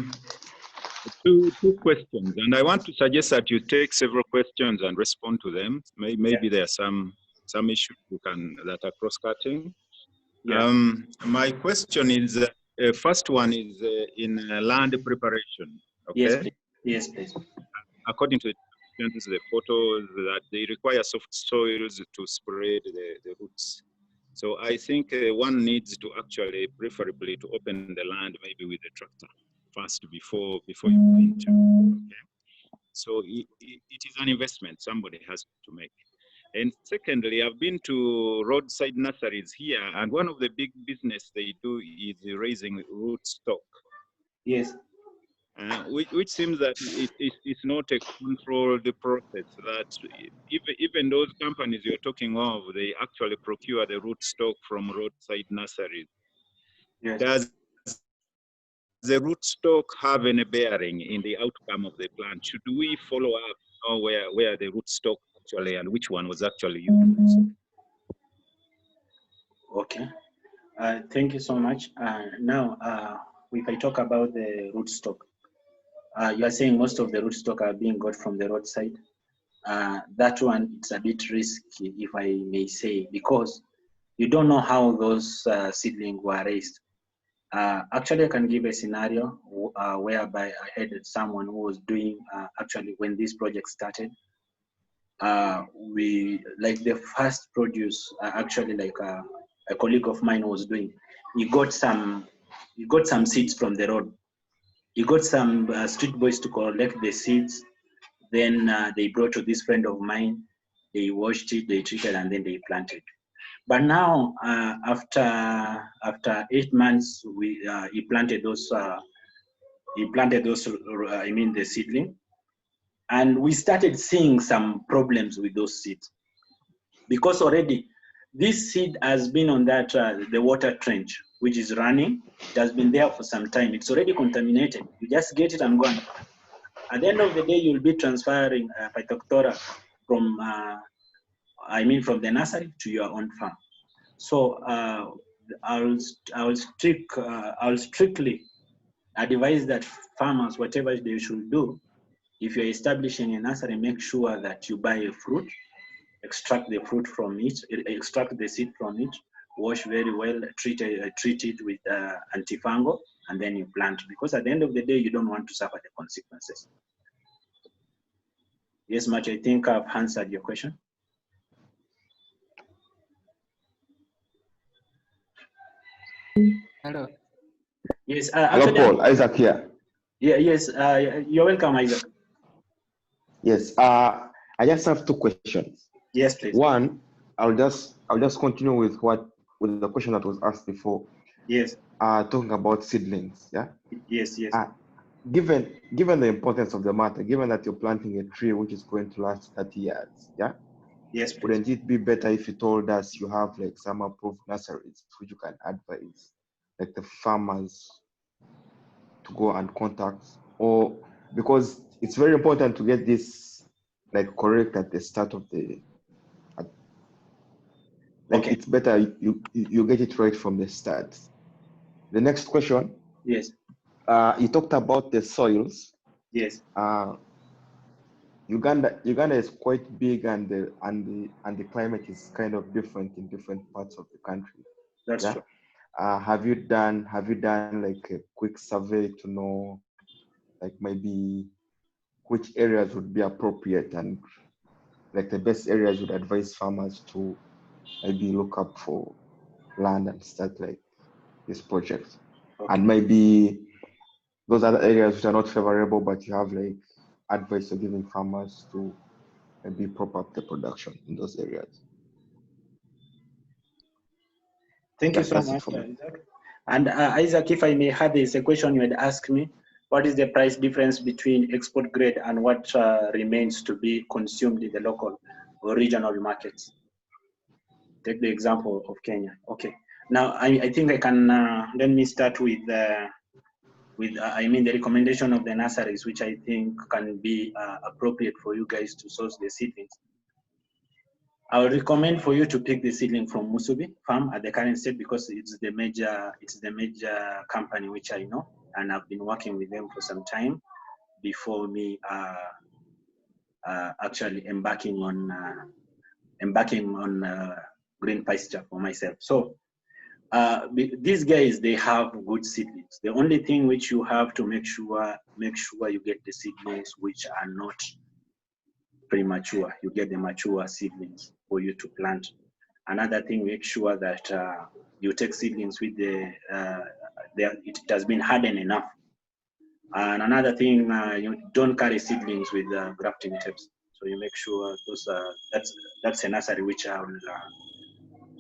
Two questions, and I want to suggest that you take several questions and respond to them. Maybe there are some issues that are cross-cutting. Yeah. My question is, first one is in land preparation. Okay. Yes, please. Yes, please. According to the photos, that they require soft soils to spread the roots. So I think one needs to actually, preferably, to open the land maybe with a tractor first before you go into. Okay? So it is an investment somebody has to make. And secondly, I've been to roadside nurseries here, and one of the big business they do is raising rootstock. Yes. Which seems that it's not a controlled process, that even those companies you're talking of, they actually procure the rootstock from roadside nurseries. Yes. Does the rootstock have any bearing in the outcome of the plant? Should we follow up where the rootstock actually, and which one was actually used? Okay. Thank you so much. Now, if I talk about the rootstock, you are saying most of the rootstock are being got from the roadside. That one, it's a bit risky, if I may say, because you don't know how those seedlings were raised. Actually, I can give a scenario whereby I had someone who was doing, actually, when this project started, we, like the first produce, actually, like a colleague of mine was doing, he got some seeds from the road. He got some street boys to collect the seeds. Then they brought to this friend of mine. They washed it, they treated, and then they planted. But now, after 8 months, he planted those. I mean, the seedling, and we started seeing some problems with those seeds, because already this seed has been on that the water trench, which is running. It has been there for some time. It's already contaminated. You just get it and go. At the end of the day, you'll be transferring Phytophthora from from the nursery to your own farm. So I'll strictly advise that farmers, whatever they should do, if you're establishing a nursery, make sure that you buy a fruit, extract the fruit from it, extract the seed from it, wash very well, treat it with antifungal, and then you plant. Because at the end of the day, you don't want to suffer the consequences. Yes, Matt, I think I've answered your question. Hello. Yes. Hello, Paul. Isaac here. Yeah. Yes. You're welcome, Isaac. Yes. I just have two questions. Yes, please. One, I'll just continue with the question that was asked before. Yes. Talking about seedlings. Yeah. Yes. Yes. Given the importance of the matter, given that you're planting a tree which is going to last 30 years, yeah. Yes, please. Wouldn't it be better if you told us you have like some approved nurseries which you can advise, like the farmers to go and contact, or because it's very important to get this like correct at the start of the. Okay. It's better you get it right from the start. The next question. Yes. You talked about the soils. Yes. Uganda is quite big, and the climate is kind of different in different parts of the country. That's true. Have you done like a quick survey to know like maybe which areas would be appropriate, and like the best areas would advise farmers to maybe look up for land and start like this project? Okay. And maybe those other areas which are not favorable, but you have like advice you're giving farmers to maybe prop up the production in those areas. Thank you so That's it much, for me. Isaac. And Isaac, if I may have, there's a question you had asked me. What is the price difference between export grade and what remains to be consumed in the local or regional markets? Take the example of Kenya. Okay. Now, I think I can, let me start with the recommendation of the nurseries, which I think can be appropriate for you guys to source the seedlings. I would recommend for you to pick the seedling from Musubi Farm at the current state because it's the major company which I know, and I've been working with them for some time before me actually embarking on green pasture for myself. So these guys, they have good seedlings. The only thing which you have to make sure you get the seedlings which are not premature. You get the mature seedlings for you to plant. Another thing, make sure that you take seedlings with it has been hardened enough. And another thing, you don't carry seedlings with grafting tapes. So you make sure those that's a nursery which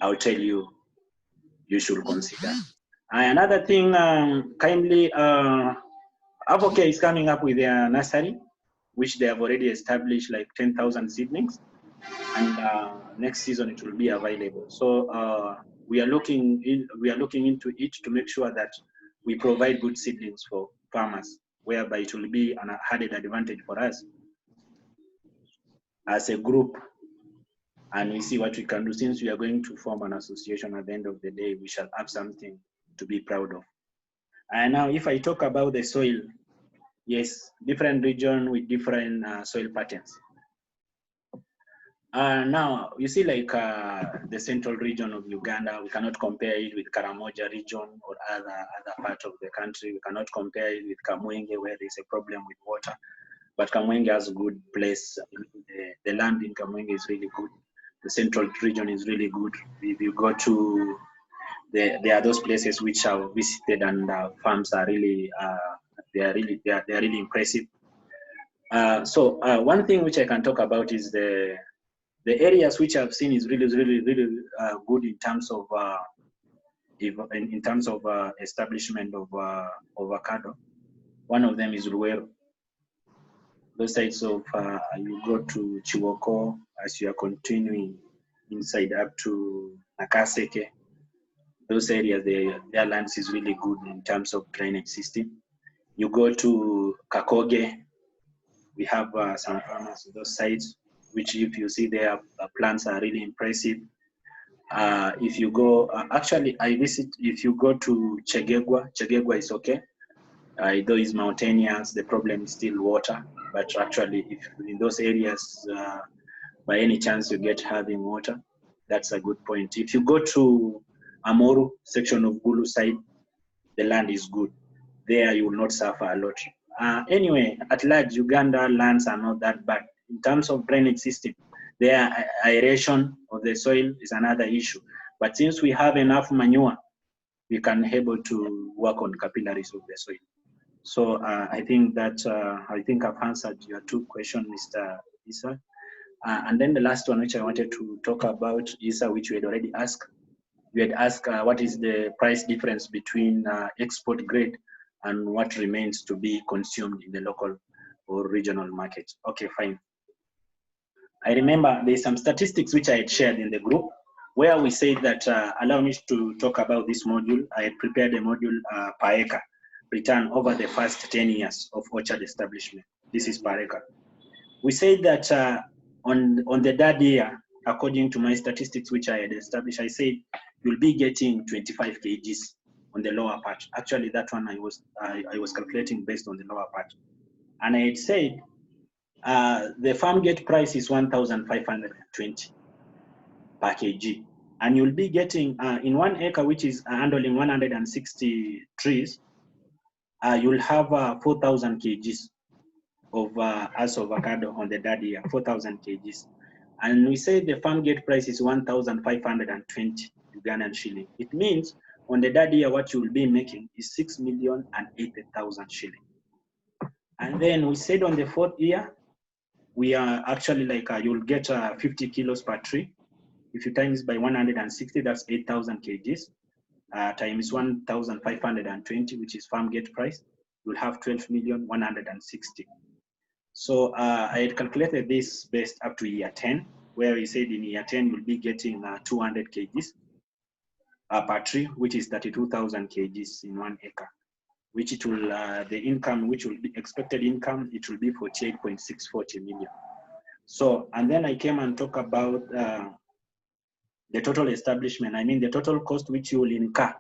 I'll tell you should consider. Another thing, kindly, Avocare is coming up with a nursery, which they have already established like 10,000 seedlings, and next season it will be available. So we are looking into it to make sure that we provide good seedlings for farmers, whereby it will be an added advantage for us as a group. And we see what we can do. Since we are going to form an association at the end of the day, we shall have something to be proud of. And now, if I talk about the soil, yes, different region with different soil patterns. Now, you see, like the central region of Uganda, we cannot compare it with Karamoja region or other part of the country. We cannot compare it with Kamwenge, where there's a problem with water. But Kamwenge has a good place. The land in Kamwenge is really good. The central region is really good. If you go to, there are those places which I've visited, and farms are really, they are really impressive. So one thing which I can talk about is the areas which I've seen is really good in terms of establishment of avocado. One of them is Ruero. Those sides of you go to Chiwoko as you are continuing inside up to Nakaseke. Those areas, their lands is really good in terms of drainage system. You go to Kakoge, we have some farmers on those sides, which if you see their plants are really impressive. If you go, actually I visit, if you go to Chegegwa is okay. Though it's mountainous, the problem is still water. But actually, if in those areas, by any chance you get having water, that's a good point. If you go to Amoru section of Gulu side, the land is good. There you will not suffer a lot. Anyway, at large, Uganda lands are not that bad. In terms of drainage system, their aeration of the soil is another issue. But since we have enough manure, we can able to work on capillaries of the soil. So I think that I've answered your two questions, Mr. Isa. And then the last one, which I wanted to talk about, Isa, which we had already asked. We had asked what is the price difference between export grade and what remains to be consumed in the local or regional market. Okay, fine. I remember there's some statistics which I had shared in the group where we said that, allow me to talk about this module. I had prepared a module per acre return over the first 10 years of orchard establishment. This is per acre. We said that on the third year, according to my statistics which I had established, I said you'll be getting 25 kgs on the lower part. Actually, that one I was calculating based on the lower part. And I had said the farm gate price is 1,520 per kg. And you'll be getting, in 1 acre, which is handling 160 trees, you'll have 4,000 kgs of Hass Avocado on the third year, 4,000 kgs. And we say the farm gate price is 1,520 Ugandan shilling. It means on the third year, what you will be making is 6,080,000 shilling. And then we said on the fourth year, we are actually like, you'll get 50 kilos per tree. If you times by 160, that's 8,000 kgs. times 1,520, which is farm gate price, you'll have 12,160,000. So I had calculated this based up to year 10, where we said in year 10 you'll be getting 200 kgs per tree, which is 32,000 kgs in 1 acre, which it will, the income, which will be expected income, it will be 48.640 million. So, and then I came and talk about the total establishment, I mean the total cost which you will incur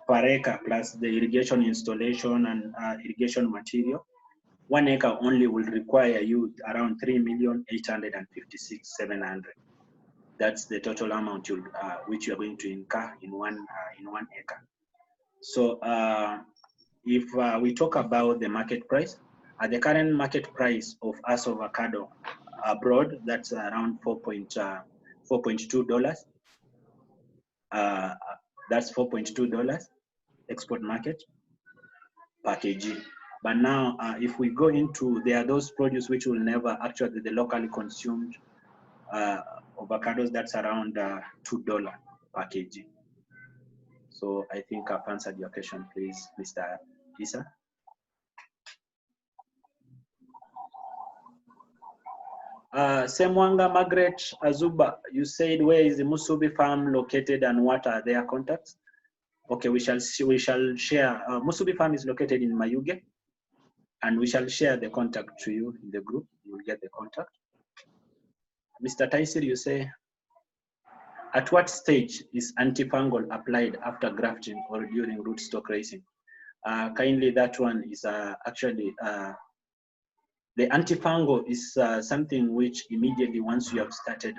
per acre plus the irrigation installation and irrigation material. 1 acre only will require you around 3,856,700. That's the total amount you'll, which you are going to incur in one acre. So if we talk about the market price, at the current market price of Hass Avocado abroad, that's around $4.2. That's $4.2 export market per kg. But now, if we go into, there are those produce which will never actually, the locally consumed avocados, that's around $2 per kg. So I think I've answered your question, please, Mr. Isa. Semwanga Margaret Azuba, you said, where is the Musubi farm located and what are their contacts? Okay, we shall share. Musubi farm is located in Mayuge, and we shall share the contact to you in the group. You will get the contact. Mr. Taisir, you say, at what stage is antifungal applied after grafting or during rootstock raising? Kindly, that one is actually, the antifungal is something which immediately once you have started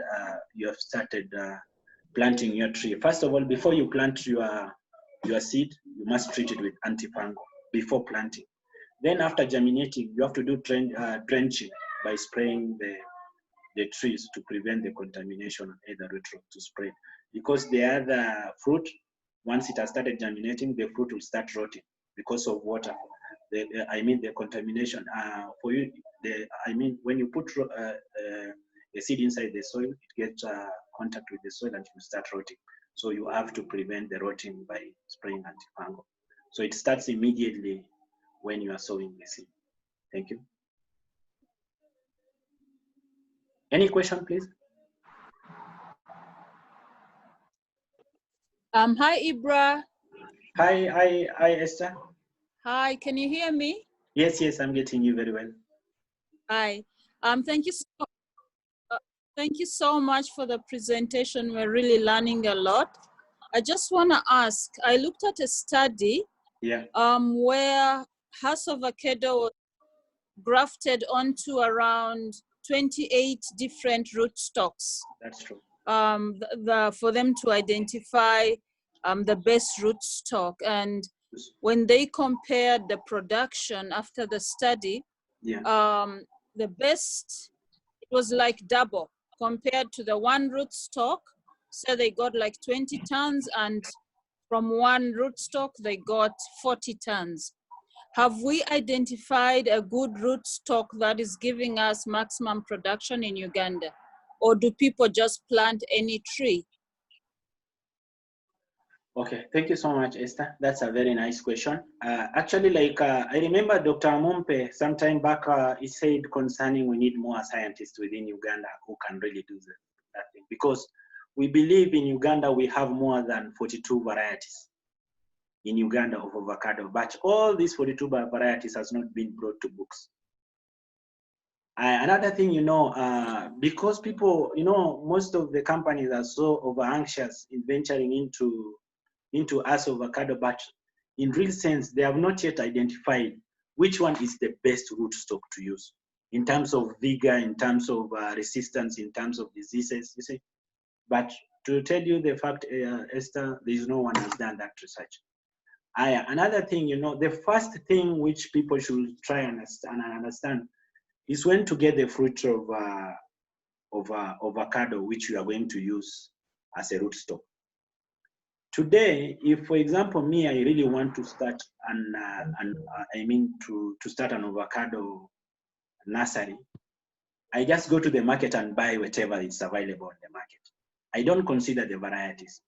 planting your tree. First of all, before you plant your seed, you must treat it with antifungal before planting. Then after germinating, you have to do drenching by spraying the trees to prevent the contamination of either root to spread. Because the other fruit, once it has started germinating, the fruit will start rotting because of water. The contamination. For you, when you put the seed inside the soil, it gets contact with the soil and you start rotting. So you have to prevent the rotting by spraying antifungal. So it starts immediately when you are sowing the seed. Thank you. Any question, please? Hi, Ibra. Hi, Esther. Hi, can you hear me? Yes, I'm getting you very well. Hi. Thank you so much for the presentation. We're really learning a lot. I just want to ask, I looked at a study where Hass Avocado was grafted onto around 28 different rootstocks. That's true. For them to identify the best rootstock. And when they compared the production after the study, the best, it was like double compared to the one rootstock. So they got like 20 tons, and from one rootstock, they got 40 tons. Have we identified a good rootstock that is giving us maximum production in Uganda? Or do people just plant any tree? Okay, thank you so much, Esther. That's a very nice question. Actually, I remember Dr. Mumpe sometime back, he said concerning we need more scientists within Uganda who can really do that thing. Because we believe in Uganda, we have more than 42 varieties in Uganda of avocado, but all these 42 varieties has not been brought to books. Another thing, because people, most of the companies are so over anxious in venturing into Hass Avocado, but in real sense, they have not yet identified which one is the best rootstock to use in terms of vigor, in terms of resistance, in terms of diseases, you see. But to tell you the fact, Esther, there is no one has done that research. Another thing, the first thing which people should try and understand is when to get the fruit of avocado, which you are going to use as a rootstock. Today, if, for example, me, I really want to start to start an avocado nursery, I just go to the market and buy whatever is available in the market. I don't consider the varieties.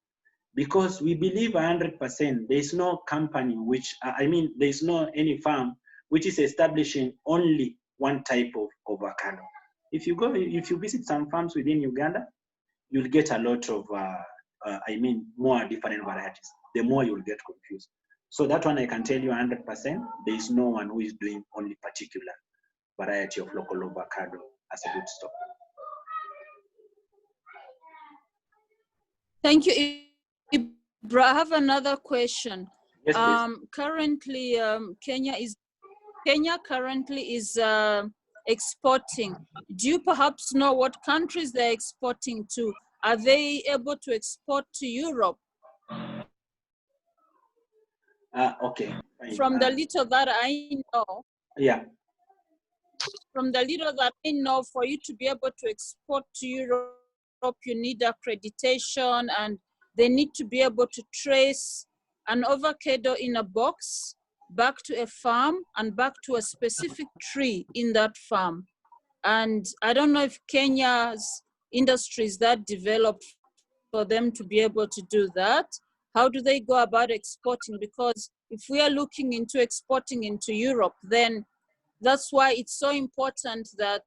because we believe 100%. There is no company which, there is no any farm which is establishing only one type of avocado. If you visit some farms within Uganda, you'll get a lot of, more different varieties. The more you'll get confused. So that one I can tell you 100%, there is no one who is doing only particular variety of local avocado as a rootstock. Thank you, Ibra. I have another question. Yes, please. Currently, Kenya currently is exporting. Do you perhaps know what countries they're exporting to? Are they able to export to Europe? Okay. Fine. From the little that I know. Yeah. From the little that I know, for you to be able to export to Europe, you need accreditation, and they need to be able to trace an avocado in a box back to a farm and back to a specific tree in that farm. And I don't know if Kenya's industry is that developed for them to be able to do that. How do they go about exporting? Because if we are looking into exporting into Europe, then that's why it's so important that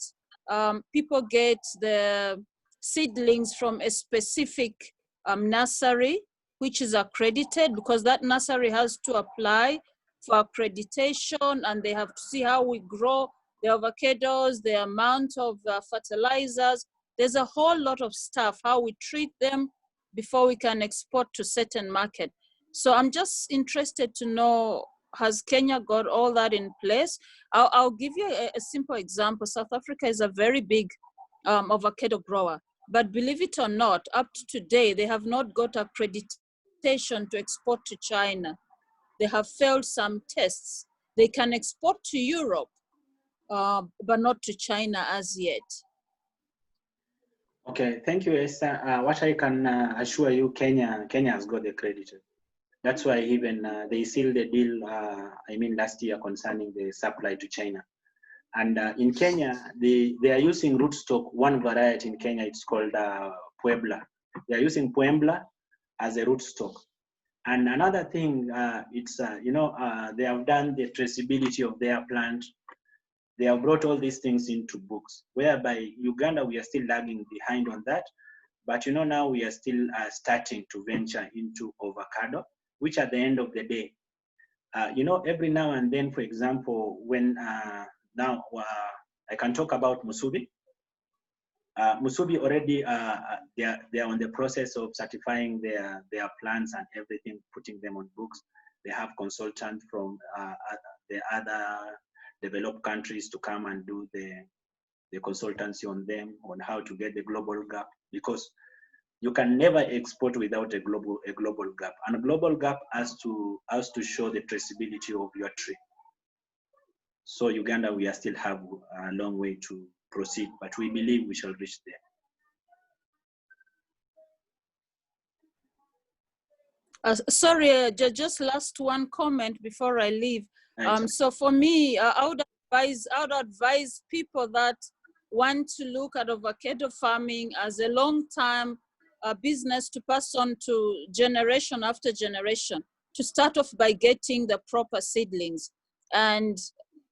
people get the seedlings from a specific nursery, which is accredited, because that nursery has to apply for accreditation, and they have to see how we grow the avocados, the amount of fertilizers. There's a whole lot of stuff, how we treat them before we can export to certain market. So I'm just interested to know, has Kenya got all that in place? I'll give you a simple example. South Africa is a very big avocado grower, but believe it or not, up to today, they have not got accreditation to export to China. They have failed some tests. They can export to Europe, but not to China as yet. Okay, thank you, Esther. What I can assure you, Kenya has got the credit. That's why even they sealed the deal, last year concerning the supply to China. And in Kenya, they are using rootstock, one variety in Kenya, it's called Puebla. They are using Puebla as a rootstock. And another thing, they have done the traceability of their plant. They have brought all these things into books, whereby Uganda, we are still lagging behind on that. But now we are still starting to venture into avocado, which at the end of the day, every now and then, for example, when I can talk about Musubi. Musubi already, they are on the process of certifying their plants and everything, putting them on books. They have consultants from the other developed countries to come and do the consultancy on them, on how to get the global gap, because you can never export without a global gap, and a global gap has to show the traceability of your tree. So Uganda, we are still have a long way to proceed, but we believe we shall reach there. Sorry, just last one comment before I leave. So for me, I would advise people that want to look at avocado farming as a long-term business to pass on to generation after generation, to start off by getting the proper seedlings. And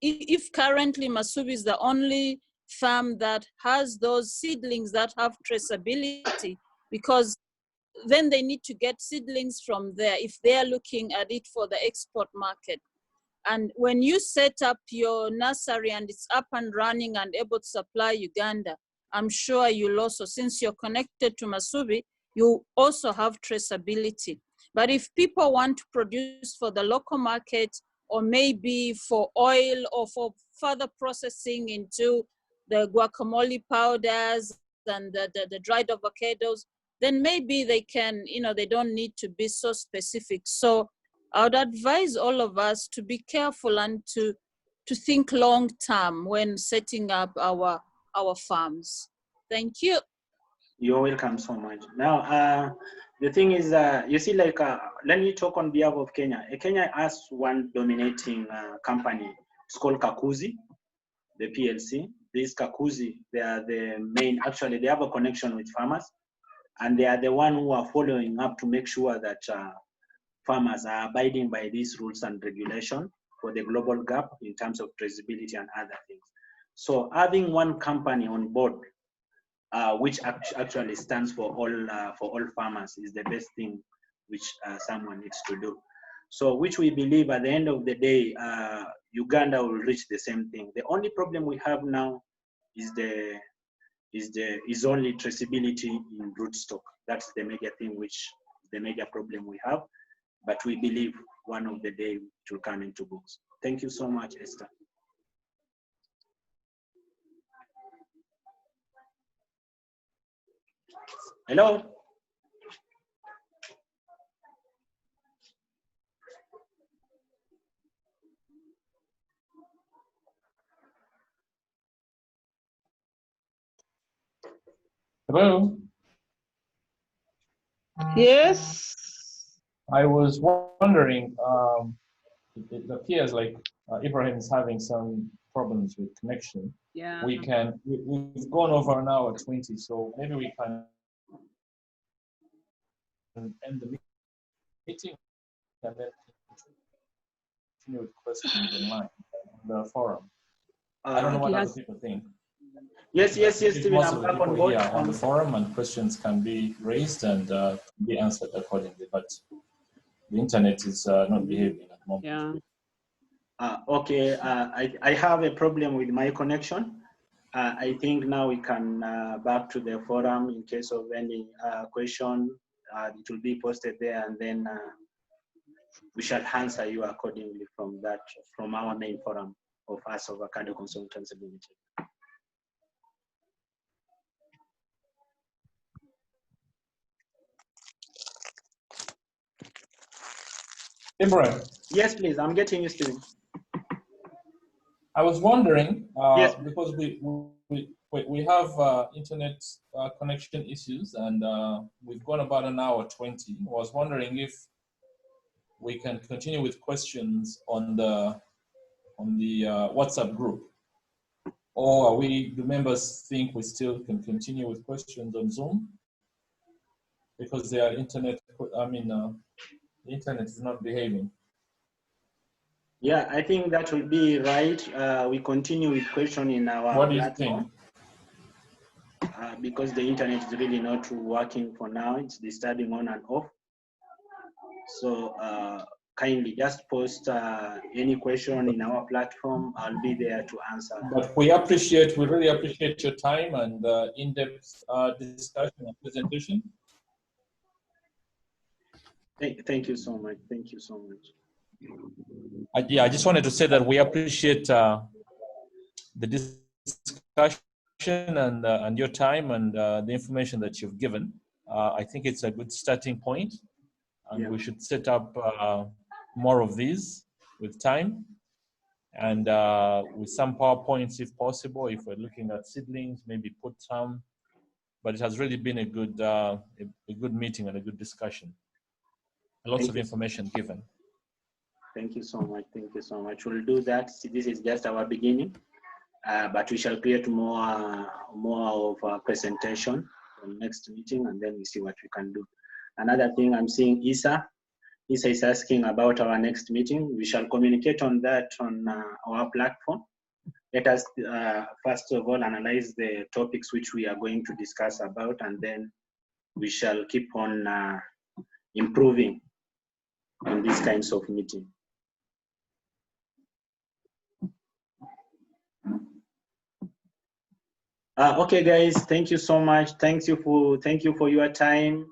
if currently Masubi is the only farm that has those seedlings that have traceability, because then they need to get seedlings from there if they are looking at it for the export market. And when you set up your nursery and it's up and running and able to supply Uganda, I'm sure you'll also, since you're connected to Masubi, you also have traceability. But if people want to produce for the local market, or maybe for oil or for further processing into the guacamole powders and the dried avocados, then maybe they can, they don't need to be so specific. So I would advise all of us to be careful and to think long term when setting up our farms. Thank you. You're welcome so much. Now, the thing is, you see, let me talk on behalf of Kenya. Kenya has one dominating company. It's called Kakuzi, the PLC. This Kakuzi, they are the main, actually, they have a connection with farmers. and they are the one who are following up to make sure that farmers are abiding by these rules and regulation for the global gap in terms of traceability and other things. So having one company on board, which actually stands for all farmers, is the best thing which someone needs to do. So which we believe at the end of the day, Uganda will reach the same thing. The only problem we have now is only traceability in rootstock. That's the major thing, which is the major problem we have. But we believe one of the day it will come into books. Thank you so much, Esther. Hello. Hello. Yes. I was wondering, it appears like Ibrahim is having some problems with connection. Yeah. We've gone over an hour 20, so maybe we can end the meeting and then continue with questions online on the forum. I don't know what other people think. Yes, Stephen, most I'm of the back on people board. here on the forum, and questions can be raised and be answered accordingly. But the internet is not behaving at the moment. Yeah. Okay, I have a problem with my connection. I think now we can back to the forum in case of any question. It will be posted there, and then we shall answer you accordingly from our main forum of Hass Avocado Consultancy Limited. Ibrahim. Yes, please. I'm getting used to it. I was wondering, yes, because we have internet connection issues, and we've gone about an hour 20. I was wondering if we can continue with questions on the WhatsApp group, or do members think we still can continue with questions on Zoom because their internet, the internet is not behaving. Yeah, I think that will be right. We continue with question in our What do you platform. think? Because the internet is really not working for now. It's disturbing on and off. So kindly just post any question in our platform. I'll be there to answer. But we really appreciate your time and in-depth discussion and presentation. Thank you so much. Thank you so much. I just wanted to say that we appreciate the discussion and your time and the information that you've given. I think it's a good starting point, and we should set up more of these with time and with some PowerPoints if possible. If we're looking at seedlings, maybe put some. But it has really been a good meeting and a good discussion. Lots of information given. Thank you so much. Thank you so much. We'll do that. This is just our beginning, but we shall create more of a presentation for the next meeting, and then we see what we can do. Another thing, I'm seeing Isa is asking about our next meeting. We shall communicate on that on our platform. Let us first of all analyze the topics which we are going to discuss about, and then we shall keep on improving in these kinds of meetings. Okay, guys, thank you so much. Thank you for your time.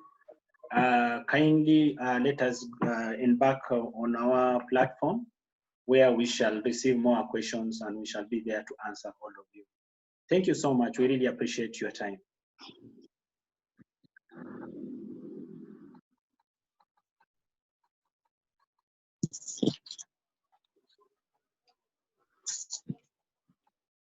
Kindly let us embark on our platform where we shall receive more questions and we shall be there to answer all of you. Thank you so much. We really appreciate your time.